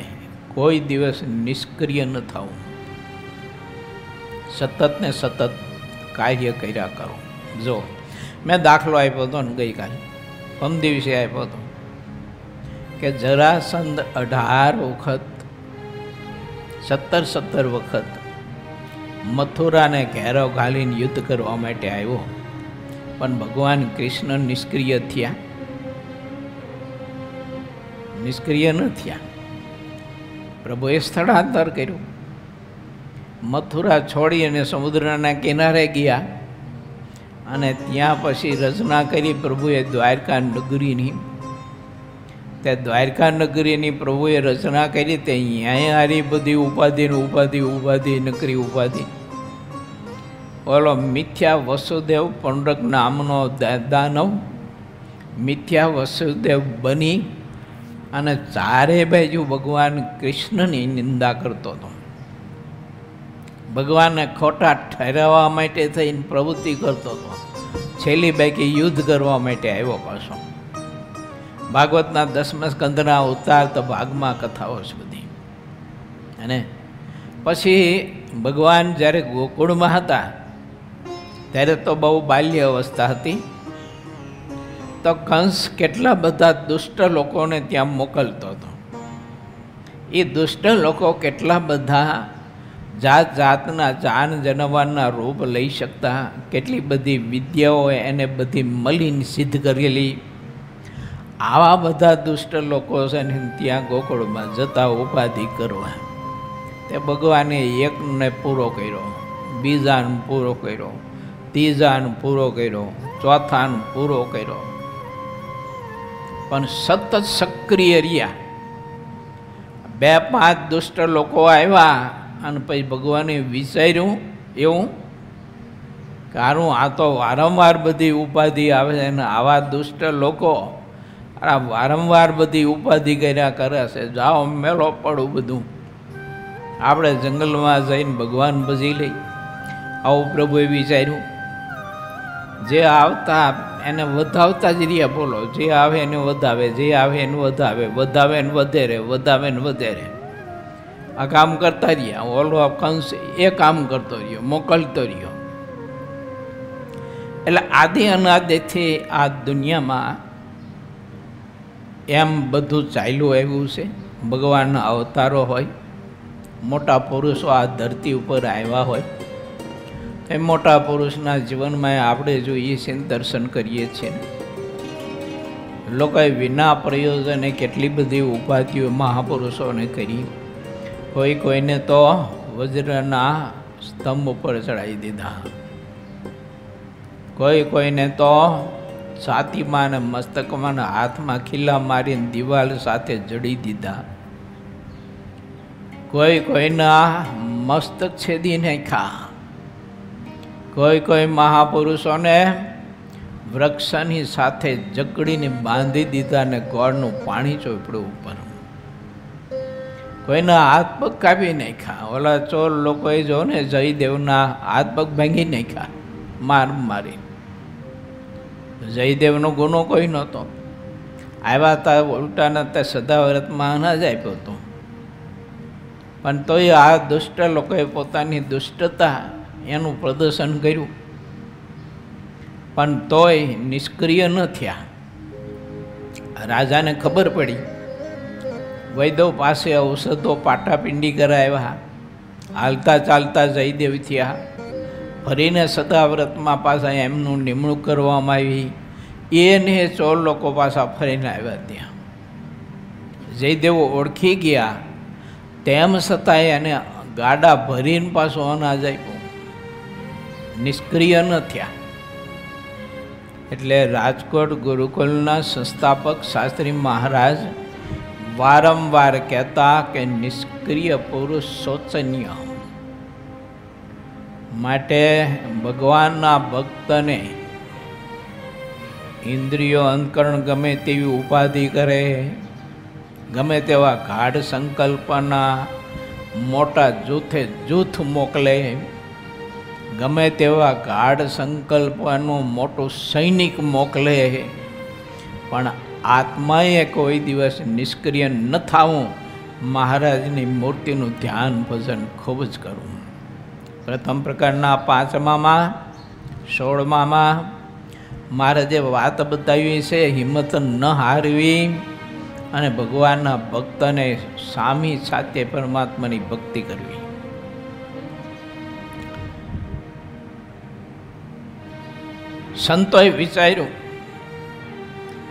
Speaker 1: કોઈ દિવસ નિષ્ક્રિય ન થવું, સતત ને સતત કાર્ય કર્યા કરો. જો મેં દાખલો આપ્યો હતો ને ગઈકાલે, પરમ દિવસે આપ્યો હતો કે જરાસંધ 18 વખત 17 વખત મથુરાને ઘેરો ઘાલીને યુદ્ધ કરવા માટે આવ્યો, પણ ભગવાન કૃષ્ણ નિષ્ક્રિય થયા? નિષ્ક્રિય ન થયા. પ્રભુએ સ્થળાંતર કર્યું. મથુરા છોડી અને સમુદ્રના કિનારે ગયા અને ત્યાં પછી રચના કરી પ્રભુએ દ્વારકા નગરીની. તે દ્વારકા નગરીની પ્રભુએ રચના કરી તે અહીંયા હારી બધી ઉપાધિ નકરી ઉપાધિ. ઓલો મિથ્યા વસુદેવ પંડક નામનો દાનવ મિથ્યા વસુદેવ બની અને ચારે બાજુ ભગવાન કૃષ્ણની નિંદા કરતો હતો. ભગવાનને ખોટા ઠેરવવા માટે થઈને પ્રવૃત્તિ કરતો હતો. છેલ્લી બાકી યુદ્ધ કરવા માટે આવ્યો પાછો. ભાગવતના 10મા સ્કંદના ઉતારત ભાગમાં કથાઓ છે બધી. અને પછી ભગવાન જ્યારે ગોકુળમાં હતા ત્યારે તો બહુ બાલ્ય અવસ્થા હતી. તો કંસ કેટલા બધા દુષ્ટ લોકોને ત્યાં મોકલતો હતો. એ દુષ્ટ લોકો કેટલા બધા જાત જાતના જાન જનવાના રૂપ લઈ શકતા, કેટલી બધી વિદ્યાઓ એને બધી મળીને સિદ્ધ કરેલી. આવા બધા દુષ્ટ લોકો છે ને ત્યાં ગોકુળમાં જતા ઉપાધિ કરવા. તે ભગવાને એકને પૂરો કર્યો, બીજાને પૂરો કર્યો, ત્રીજાને પૂરો કર્યો, ચોથાને પૂરો કર્યો, પણ સતત સક્રિય રહ્યા. 2-5 દુષ્ટ લોકો આવ્યા અને પછી ભગવાને વિચાર્યું એવું કારણ આ તો વારંવાર બધી ઉપાધિ આવે છે અને આવા દુષ્ટ લોકો આ વારંવાર બધી ઉપાધિ કર્યા કરે છે, જાઓ મેળો પડું બધું, આપણે જંગલમાં જઈને ભગવાન ભજી લઈ. આવું પ્રભુએ વિચાર્યું. જે આવતા એને વધાવતા જ રહ્યા. બોલો, જે આવે એને વધાવે, જે આવે એને વધાવે, વધાવે ને વધેરે, વધાવે ને વધેરે. આ કામ કરતા રહ્યા. ઓલો કંસ એ કામ કરતો રહ્યો, મોકલતો રહ્યો. એટલે આદિ અનાદિથી આ દુનિયામાં એમ બધું ચાલ્યું આવ્યું છે. ભગવાનના અવતારો હોય, મોટા પુરુષો આ ધરતી ઉપર આવ્યા હોય. એ મોટા પુરુષના જીવનમાં આપણે જોઈએ છીએ, દર્શન કરીએ છીએ. લોકોએ વિના પ્રયોજને કેટલી બધી ઉપાધિઓ મહાપુરુષોને કરી. કોઈને તો વજ્રના સ્તંભ ઉપર ચડાવી દીધા, કોઈને તો છાતીમાં ને મસ્તકમાં ને હાથમાં ખીલા મારીને દિવાલ સાથે જડી દીધા. કોઈના મસ્તક છેદી નાખ્યા. કોઈ મહાપુરુષોને વૃક્ષની સાથે જકડીને બાંધી દીધા ને ગોળનું પાણી ચોપડ્યું ઉપર. કોઈના હાથ પગ કાપી નાખ્યા. ઓલા ચોર લોકોએ જો ને જયદેવના હાથ પગ ભાંગી નાખ્યા મારી. જયદેવનો ગુનો કોઈ નહોતો. આવ્યા હતા ઉલટાના તે સદાવ્રતમાં અનાજ આપ્યો હતો. પણ તોય આ દુષ્ટ લોકોએ પોતાની દુષ્ટતા એનું પ્રદર્શન કર્યું, પણ તોય નિષ્ક્રિય ન થયા. રાજાને ખબર પડી. વૈદવ પાસે ઔષધો પાટાપિંડી કરાવ્યા. હાલતા ચાલતા જયદેવ થયા. ફરીને સદાવ્રતમાં પાછા એમનું નિમણૂક કરવામાં આવી. એને ચોર લોકો પાછા ફરીને આવ્યા ત્યાં. જયદેવો ઓળખી ગયા, તેમ છતાંય એને ગાડા ભરીને પાછું અનાજ આપ્યું. નિષ્ક્રિય ન થયા. એટલે રાજકોટ ગુરુકુલના સંસ્થાપક શાસ્ત્રી મહારાજ વારંવાર કહેતા કે નિષ્ક્રિય પુરુષ શોચનીય. માટે ભગવાનના ભક્તને ઇન્દ્રિયો અંતકરણ ગમે તેવી ઉપાધિ કરે, ગમે તેવા ગાઢ સંકલ્પના મોટા જૂથ મોકલે, ગમે તેવા ગાઢ સંકલ્પનું મોટું સૈનિક મોકલે, પણ આત્માએ કોઈ દિવસ નિષ્ક્રિય ન થવું. મહારાજની મૂર્તિનું ધ્યાન ભજન ખૂબ જ કરવું. પ્રથમ પ્રકારના 5મામાં 16મામાં મહારાજે વાત બતાવી છે, હિંમત ન હારવી અને ભગવાનના ભક્તને સામી સાથે પરમાત્માની ભક્તિ કરવી. સંતોએ વિચાર્યું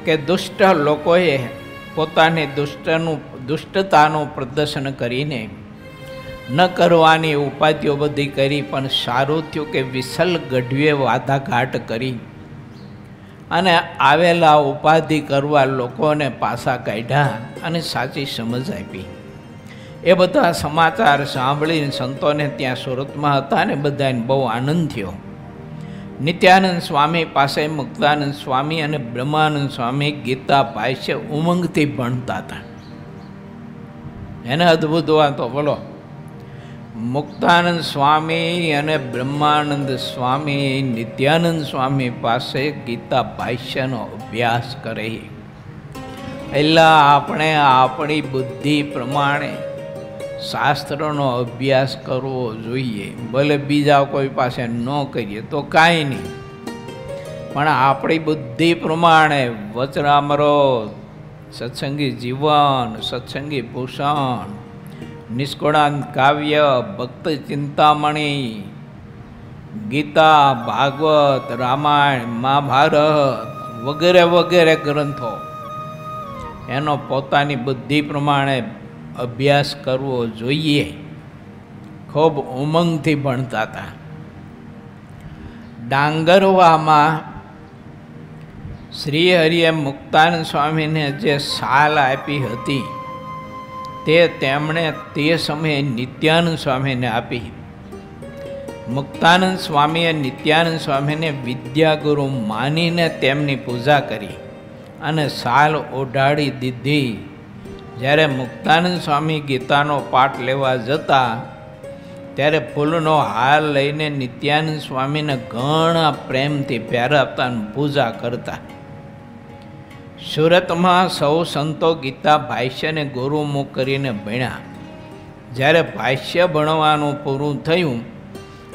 Speaker 1: કે દુષ્ટ લોકોએ પોતાની દુષ્ટતાનું પ્રદર્શન કરીને ન કરવાની ઉપાધિઓ બધી કરી, પણ સારું થયું કે વિશલ ગઢવીએ વાધાઘાટ કરી અને આવેલા ઉપાધિ કરવા લોકોને પાછા કાઢ્યા અને સાચી સમજ આપી. એ બધા સમાચાર સાંભળીને સંતોને ત્યાં સુરતમાં હતા ને બધાને બહુ આનંદ થયો. નિત્યાનંદ સ્વામી પાસે મુક્તાનંદ સ્વામી અને બ્રહ્માનંદ સ્વામી ગીતા ભાષ્ય ઉમંગથી ભણતા હતા. એને અદ્ભુત વાતો બોલો. મુક્તાનંદ સ્વામી અને બ્રહ્માનંદ સ્વામી નિત્યાનંદ સ્વામી પાસે ગીતા ભાષ્યનો અભ્યાસ કરે. એટલે આપણે આપણી બુદ્ધિ પ્રમાણે શાસ્ત્રનો અભ્યાસ કરવો જોઈએ. ભલે બીજા કોઈ પાસે ન કરીએ તો કાંઈ નહીં, પણ આપણી બુદ્ધિ પ્રમાણે વચનામૃત, સત્સંગી જીવન, સત્સંગી ભૂષણ, નિષ્કુળાંત કાવ્ય, ભક્ત ચિંતામણી, ગીતા, ભાગવત, રામાયણ, મહાભારત વગેરે વગેરે ગ્રંથો એનો પોતાની બુદ્ધિ પ્રમાણે અભ્યાસ કરવો જોઈએ. ખૂબ ઉમંગથી ભણતા હતા. ડાંગરવામાં શ્રી હરિએ મુક્તાનંદ સ્વામીને જે સાલ આપી હતી તે તેમણે તે સમયે નિત્યાનંદ સ્વામીને આપી. મુક્તાનંદ સ્વામીએ નિત્યાનંદ સ્વામીને વિદ્યાગુરુ માનીને તેમની પૂજા કરી અને સાલ ઓઢાડી દીધી. જ્યારે મુક્તાનંદ સ્વામી ગીતાનો પાઠ લેવા જતા ત્યારે ફૂલનો હાર લઈને નિત્યાનંદ સ્વામીને ઘણા પ્રેમથી પહેરાવતા અને પૂજા કરતા. સુરતમાં સૌ સંતો ગીતા ભાષ્યને ગુરુમુખ કરીને ભણ્યા. જ્યારે ભાષ્ય ભણવાનું પૂરું થયું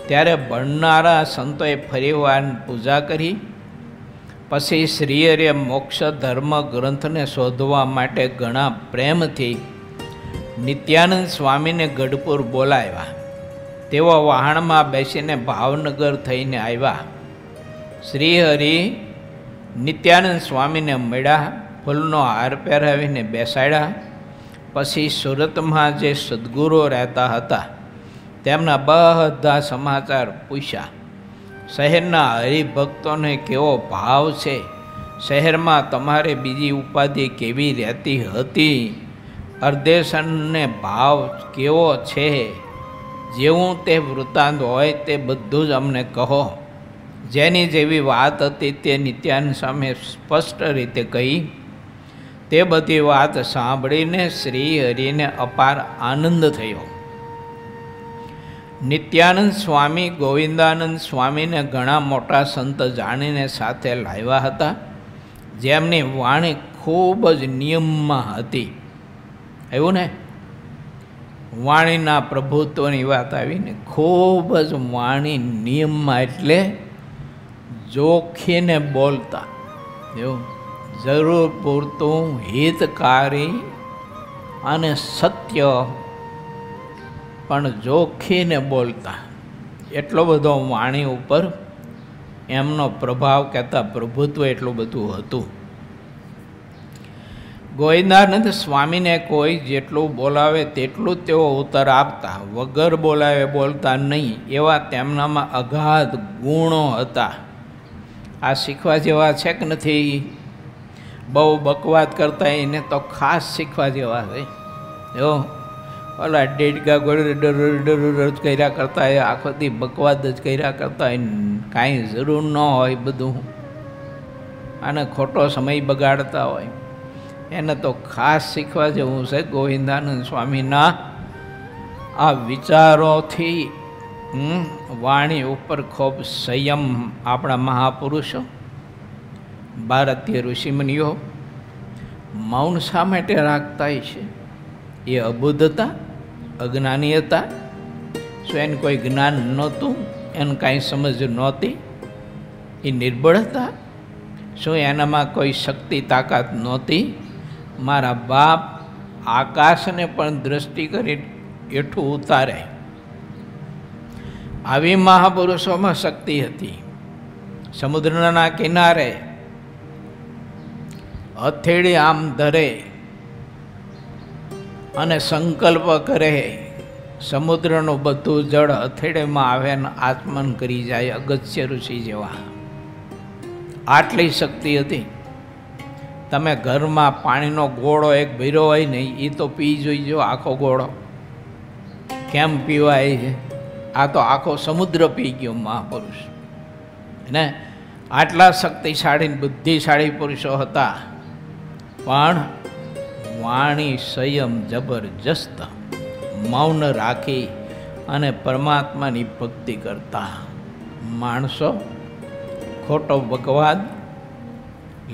Speaker 1: ત્યારે ભણનારા સંતોએ ફરીવાર પૂજા કરી. પછી શ્રીહરિએ મોક્ષ ધર્મ ગ્રંથને શોધવા માટે ઘણા પ્રેમથી નિત્યાનંદ સ્વામીને ગઢપુર બોલાવ્યા. તેઓ વહાણમાં બેસીને ભાવનગર થઈને આવ્યા. શ્રીહરિ નિત્યાનંદ સ્વામીને મળ્યા, ફૂલનો હાર પહેરાવીને બેસાડ્યા. પછી સુરતમાં જે સદ્ગુરુ રહેતા હતા તેમના બધા સમાચાર પૂછ્યા. શહેરના હરિભક્તોને કેવો ભાવ છે, શહેરમાં તમારે બીજી ઉપાધિ કેવી રહેતી હતી, અર્ધેશનને ભાવ કેવો છે, જેવું તે વૃત્તાંત હોય તે બધું જ અમને કહો. જેની જેવી વાત હતી તે નિત્યાનંદ સ્વામીએ સ્પષ્ટ રીતે કહી. તે બધી વાત સાંભળીને શ્રી હરિને અપાર આનંદ થયો. નિત્યાનંદ સ્વામી ગોવિંદાનંદ સ્વામીને ઘણા મોટા સંત જાણીને સાથે લાવ્યા હતા, જેમની વાણી ખૂબ જ નિયમમાં હતી. એવું ને, વાણીના પ્રભુત્વની વાત આવીને ખૂબ જ વાણી નિયમમાં એટલે જોખીને બોલતા. એવું જરૂર પૂરતું હિતકારી અને સત્ય પણ જોખીને બોલતા. એટલો બધો વાણી ઉપર એમનો પ્રભાવ કહેતા પ્રભુત્વ એટલું બધું હતું. ગોવિંદાનંદ સ્વામીને કોઈ જેટલું બોલાવે તેટલું તેઓ ઉત્તર આપતા, વગર બોલાવે બોલતા નહીં. એવા તેમનામાં અગાધ ગુણો હતા. આ શીખવા જેવા છે કે નથી? બહુ બકવાદ કરતા એને તો ખાસ શીખવા જેવા છે. જો ઓલા ડેડકા ગોળ કર્યા કરતા હોય, આખો દી બકવાદ જ કર્યા કરતા હોય, કાંઈ જરૂર ન હોય બધું, અને ખોટો સમય બગાડતા હોય, એને તો ખાસ શીખવા જેવું છે. ગોવિંદાનંદ સ્વામીના આ વિચારોથી વાણી ઉપર ખૂબ સંયમ આપણા મહાપુરુષો, ભારતીય ઋષિમુનિઓ મૌન શા માટે રાખતા છે? એ અબુદ્ધ હતા, અજ્ઞાની હતા? શું એને કોઈ જ્ઞાન નહોતું? એને કાંઈ સમજ નહોતી? એ નિર્બળ હતા? શું એનામાં કોઈ શક્તિ તાકાત નહોતી? મારા બાપ આકાશને પણ દ્રષ્ટિ કરી એઠું ઉતારે, આવી મહાપુરુષોમાં શક્તિ હતી. સમુદ્રના કિનારે હથેળી આમ ધરે અને સંકલ્પ કરે, સમુદ્રનું બધું જળ હથેળીમાં આવે ને આચમન કરી જાય. અગસ્ત્ય ઋષિ જેવા આટલી શક્તિ હતી. તમે ઘરમાં પાણીનો ગોળો એક ભર્યો હોય ને એ તો પી જોઈજો, આખો ગોળો કેમ પીવાય છે. આ તો આખો સમુદ્ર પી ગયો મહાપુરુષ ને. આટલા શક્તિશાળી બુદ્ધિશાળી પુરુષો હતા, પણ વાણી સંયમ જબરજસ્ત, મૌન રાખી અને પરમાત્માની ભક્તિ કરતા. માણસો ખોટો ભગવાન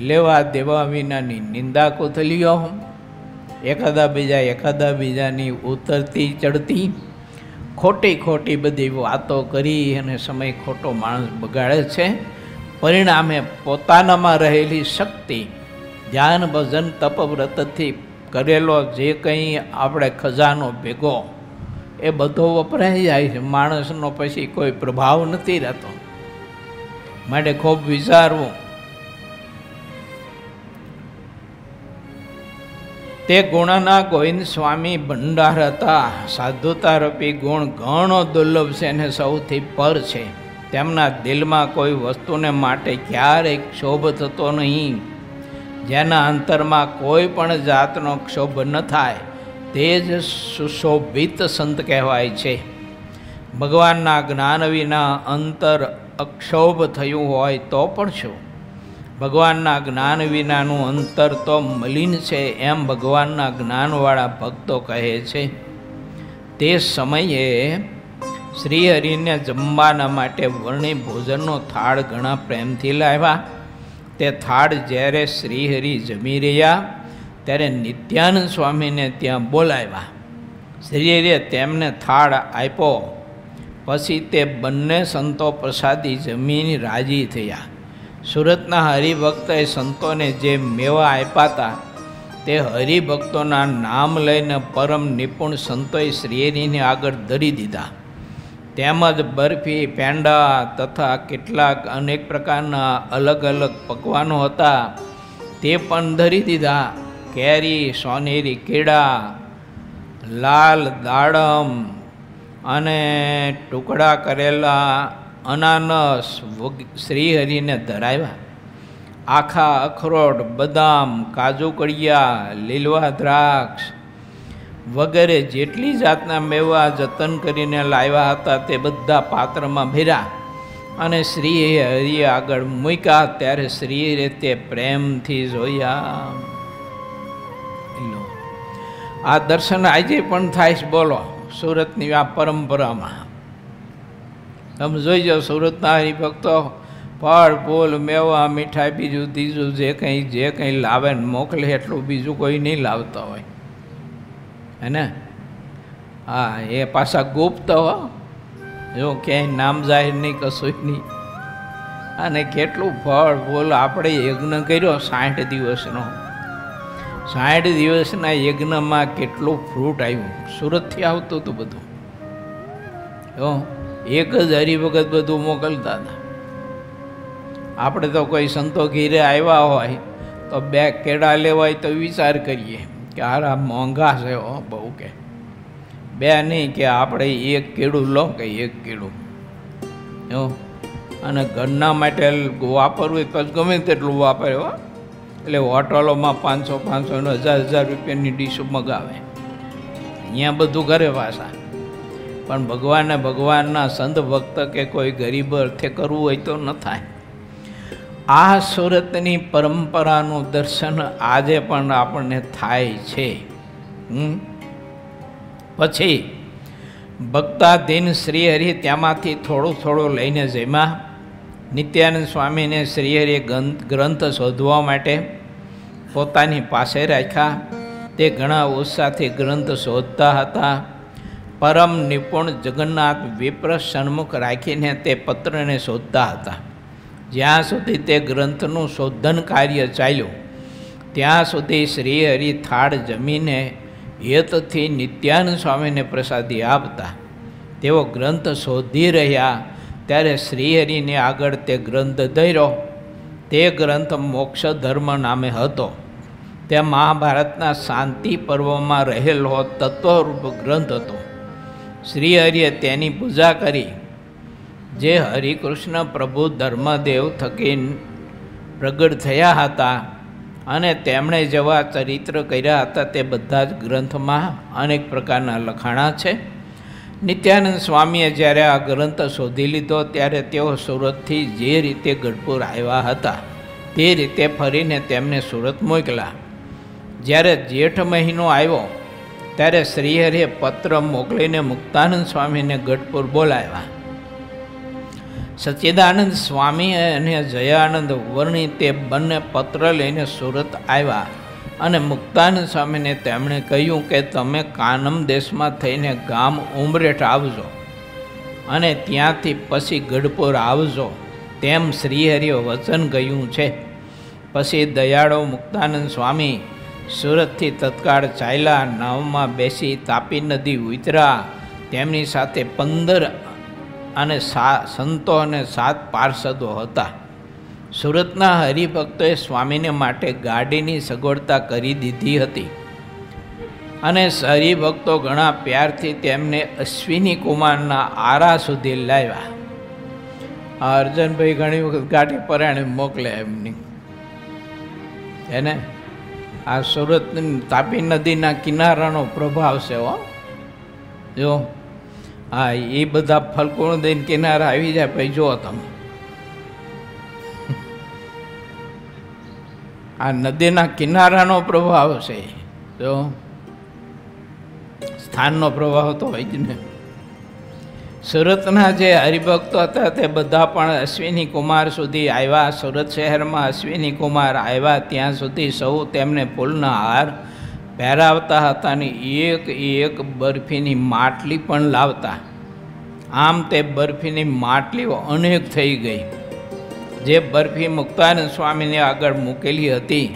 Speaker 1: લેવા દેવા વિનાની નિંદા કોથલીઓ, એકાદા બીજાની ઉતરતી ચડતી ખોટી ખોટી બધી વાતો કરી અને સમય ખોટો માણસ બગાડે છે. પરિણામે પોતાનામાં રહેલી શક્તિ, ધ્યાન ભજન તપ વ્રતથી કરેલો જે કંઈ આપણે ખજાનો ભેગો એ બધો વપરાઈ જાય છે. માણસનો પછી કોઈ પ્રભાવ નથી રહેતો. માટે ખૂબ વિચારવું. તે ગુણના ગોવિંદ સ્વામી ભંડાર હતા. સાધુતા રૂપી ગુણ ઘણો દુર્લભ છે અને સૌથી પર છે. તેમના દિલમાં કોઈ વસ્તુને માટે ક્યારેય ક્ષોભ થતો નહીં. જેના અંતરમાં કોઈ પણ જાતનો ક્ષોભ ન થાય તે જ સુશોભિત સંત કહેવાય છે. ભગવાનના જ્ઞાન વિના અંતર અક્ષોભ થયું હોય તો પણ શું? ભગવાનના જ્ઞાન વિનાનું અંતર તો મલિન છે, એમ ભગવાનના જ્ઞાનવાળા ભક્તો કહે છે. તે સમયે શ્રીહરિને જમવાના માટે વર્ણી ભોજનનો થાળ ઘણા પ્રેમથી લાવ્યા. તે થાળ જ્યારે શ્રીહરિ જમી રહ્યા ત્યારે નિત્યાનંદ સ્વામીને ત્યાં બોલાવ્યા. શ્રીહરિએ તેમને થાળ આપ્યો. પછી તે બંને સંતો પ્રસાદી જમીને રાજી થયા. સુરતના હરિભક્તોએ સંતોને જે મેવા આપ્યા હતા તે હરિભક્તોના નામ લઈને પરમ નિપુણ સંતોએ શ્રીહરિને આગળ ધરી દીધા. તેમજ બરફી, પેંડા તથા કેટલાક અનેક પ્રકારના અલગ અલગ પકવાનો હતા તે પણ ધરી દીધા. કેરી, સોનેરી કેળા, લાલ દાડમ અને ટુકડા કરેલા અનાનસ શ્રીહરિને ધરાવ્યા. આખા અખરોટ, બદામ, કાજુ કડિયા, લીલવા દ્રાક્ષ વગેરે જેટલી જાતના મેવા જતન કરીને લાવ્યા હતા તે બધા પાત્રમાં ભર્યા અને શ્રીહરિએ આગળ મૂક્યા. ત્યારે શ્રીહરિએ તે પ્રેમથી જોયા. આ દર્શન આજે પણ થાય છે. બોલો, સુરતની આ પરંપરામાં તમે જોઈ જાઓ. સુરતના હરિભક્તો ફળ ફૂલ મેવા મીઠાઈ બીજું ત્રીજું જે કંઈ લાવે ને મોકલે એટલું બીજું કોઈ નહીં લાવતા હોય હે ને. હા, એ પાછા ગુપ્ત હો, જો ક્યાંય નામ જાહેર નહીં, કશું નહીં. અને કેટલું ફળ ફૂલ આપણે યજ્ઞ કર્યો 60 દિવસનો. 60 દિવસના યજ્ઞમાં કેટલું ફ્રૂટ આવ્યું. સુરતથી આવતું હતું બધું. જો એક જ હરિભગત બધું મોકલતા હતા. આપણે તો કોઈ સંતો ઘીરે આવ્યા હોય તો 2 કેળા લેવાય તો વિચાર કરીએ કે આ મોંઘા છે હો બહુ, કે 2 નહીં, કે આપણે 1 કેળું લો કે 1 કેળું. જો અને ઘરના માટે વાપરવું પછી ગમે તેટલું વાપરે હો. એટલે હોટલોમાં 500 ને 1000 રૂપિયાની ડીશો મગાવે. અહીંયા બધું ઘરે પાછા. પણ ભગવાનના સંત ભક્ત કે કોઈ ગરીબ અર્થે કરવું હોય તો ન થાય. આ સુરતની પરંપરાનું દર્શન આજે પણ આપણને થાય છે. પછી ભક્તાધીન શ્રીહરિ ત્યાંમાંથી થોડું લઈને જમ્યા. નિત્યાનંદ સ્વામીને શ્રીહરિએ ગ્રંથ શોધવા માટે પોતાની પાસે રાખ્યા. તે ઘણા ઉત્સાહથી ગ્રંથ શોધતા હતા. પરમ નિપુણ જગન્નાથ વિપ્ર સન્મુખ રાખીને તે પત્રને શોધતા હતા. જ્યાં સુધી તે ગ્રંથનું શોધન કાર્ય ચાલ્યું ત્યાં સુધી શ્રીહરિ થાળ જમીને હેતથી નિત્યાનંદ સ્વામીને પ્રસાદી આપતા. તેઓ ગ્રંથ શોધી રહ્યા ત્યારે શ્રીહરિને આગળ તે ગ્રંથ ધર્યો. તે ગ્રંથ મોક્ષ ધર્મ નામે હતો. તે મહાભારતના શાંતિ પર્વમાં રહેલો તત્વરૂપ ગ્રંથ હતો. શ્રીહરિએ તેની પૂજા કરી. જે હરિકૃષ્ણ પ્રભુ ધર્મદેવ થકી પ્રગટ થયા હતા અને તેમણે જેવા ચરિત્ર કર્યા હતા તે બધા જ ગ્રંથમાં અનેક પ્રકારના લખાણા છે. નિત્યાનંદ સ્વામીએ જ્યારે આ ગ્રંથ શોધી લીધો ત્યારે તેઓ સુરતથી જે રીતે ગઢપુર આવ્યા હતા તે રીતે ફરીને તેમને સુરત મોકલ્યા. જ્યારે જેઠ મહિનો આવ્યો ત્યારે શ્રીહરિએ પત્ર મોકલીને મુક્તાનંદ સ્વામીને ગઢપુર બોલાવ્યા. સચ્ચિદાનંદ સ્વામી અને જયાનંદ વર્ણી તે બંને પત્ર લઈને સુરત આવ્યા અને મુક્તાનંદ સ્વામીને તેમણે કહ્યું કે તમે કાનમ દેશમાં થઈને ગામ ઉમરેઠ આવજો અને ત્યાંથી પછી ગઢપુર આવજો તેમ શ્રીહરિએ વચન કહ્યું છે. પછી દયાળો મુક્તાનંદ સ્વામી સુરતથી તત્કાળ ચાલ્યા. નાવમાં બેસી તાપી નદી ઉતર્યા. તેમની સાથે 15 અને સંતો અને 7 પાર્ષદો હતા. સુરતના હરિભક્તોએ સ્વામીને માટે ગાડીની સગવડતા કરી દીધી હતી અને હરિભક્તો ઘણા પ્યારથી તેમને અશ્વિની કુમારના આરા સુધી લાવ્યા. આ અર્જનભાઈ ઘણી વખત ગાડી પરાણે મોકલે એમની એને. આ સુરત તાપી નદીના કિનારાનો પ્રભાવ છે હો. જો હા, એ બધા ફલકુણ દઈને કિનારા આવી જાય પછી જુઓ તમે આ નદીના કિનારાનો પ્રભાવ છે. જો સ્થાનનો પ્રભાવ તો હોય જ ને. સુરતના જે હરિભક્તો હતા તે બધા પણ અશ્વિની કુમાર સુધી આવ્યા. સુરત શહેરમાં અશ્વિની કુમાર આવ્યા ત્યાં સુધી સૌ તેમને ફૂલના હાર પહેરાવતા હતા અને એક બરફીની માટલી પણ લાવતા. આમ તે બરફીની માટલીઓ અનેક થઈ ગઈ. જે બરફી મુક્તાનંદ સ્વામીને આગળ મૂકેલી હતી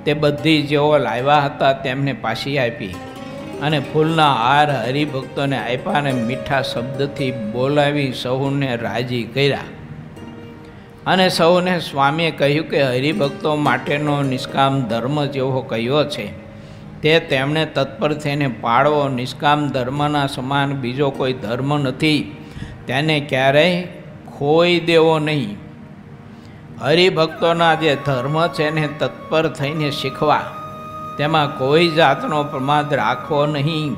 Speaker 1: તે બધી જેઓ લાવ્યા હતા તેમને પાછી આપી અને ફૂલના હાર હરિભક્તોને આપ્યા અને મીઠા શબ્દથી બોલાવી સૌને રાજી કર્યા. અને સૌને સ્વામીએ કહ્યું કે હરિભક્તો માટેનો નિષ્કામ ધર્મ જેવો કહ્યો છે તે તેમણે તત્પર થઈને પાળવો. નિષ્કામ ધર્મના સમાન બીજો કોઈ ધર્મ નથી, તેને ક્યારેય ખોઈ દેવો નહીં. હરિભક્તોના જે ધર્મ છે એને તત્પર થઈને શીખવા, તેમાં કોઈ જાતનો પ્રમાદ રાખવો નહીં,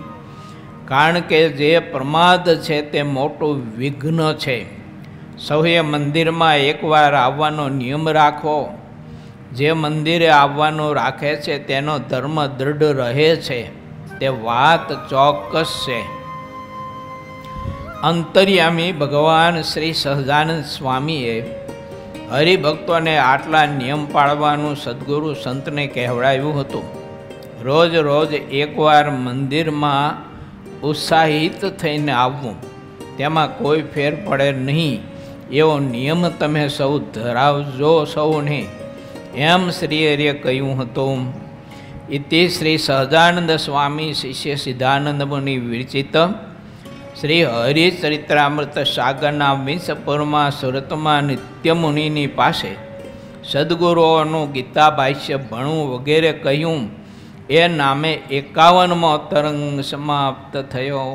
Speaker 1: કારણ કે જે પ્રમાદ છે તે મોટું વિઘ્ન છે. સૌએ મંદિરમાં એકવાર આવવાનો નિયમ રાખવો. જે મંદિરે આવવાનું રાખે છે તેનો ધર્મ દૃઢ રહે છે, તે વાત ચોક્કસ છે. અંતર્યામી ભગવાન શ્રી સહજાનંદ સ્વામીએ હરિભક્તોને આટલા નિયમ પાળવાનું સદ્ગુરુ સંતને કહેવડાવ્યું હતું. રોજ રોજ એકવાર મંદિરમાં ઉત્સાહિત થઈને આવવું, તેમાં કોઈ ફેર પડે નહીં એવો નિયમ તમે સૌ ધરાવજો સૌને, એમ શ્રીહરિએ કહ્યું હતું. ઇતિ શ્રી સહજાનંદ સ્વામી શિષ્ય સિદ્ધાનંદ મુનિ વિરચિત શ્રી હરિચરિત્રામૃત સાગરના વિંશપુરમાં સુરતમાં નિત્ય મુનિની પાસે સદ્ગુરુઓનું ગીતા ભાષ્ય ભણવું વગેરે કહ્યું એ નામે 51મો તરંગ સમાપ્ત થયો.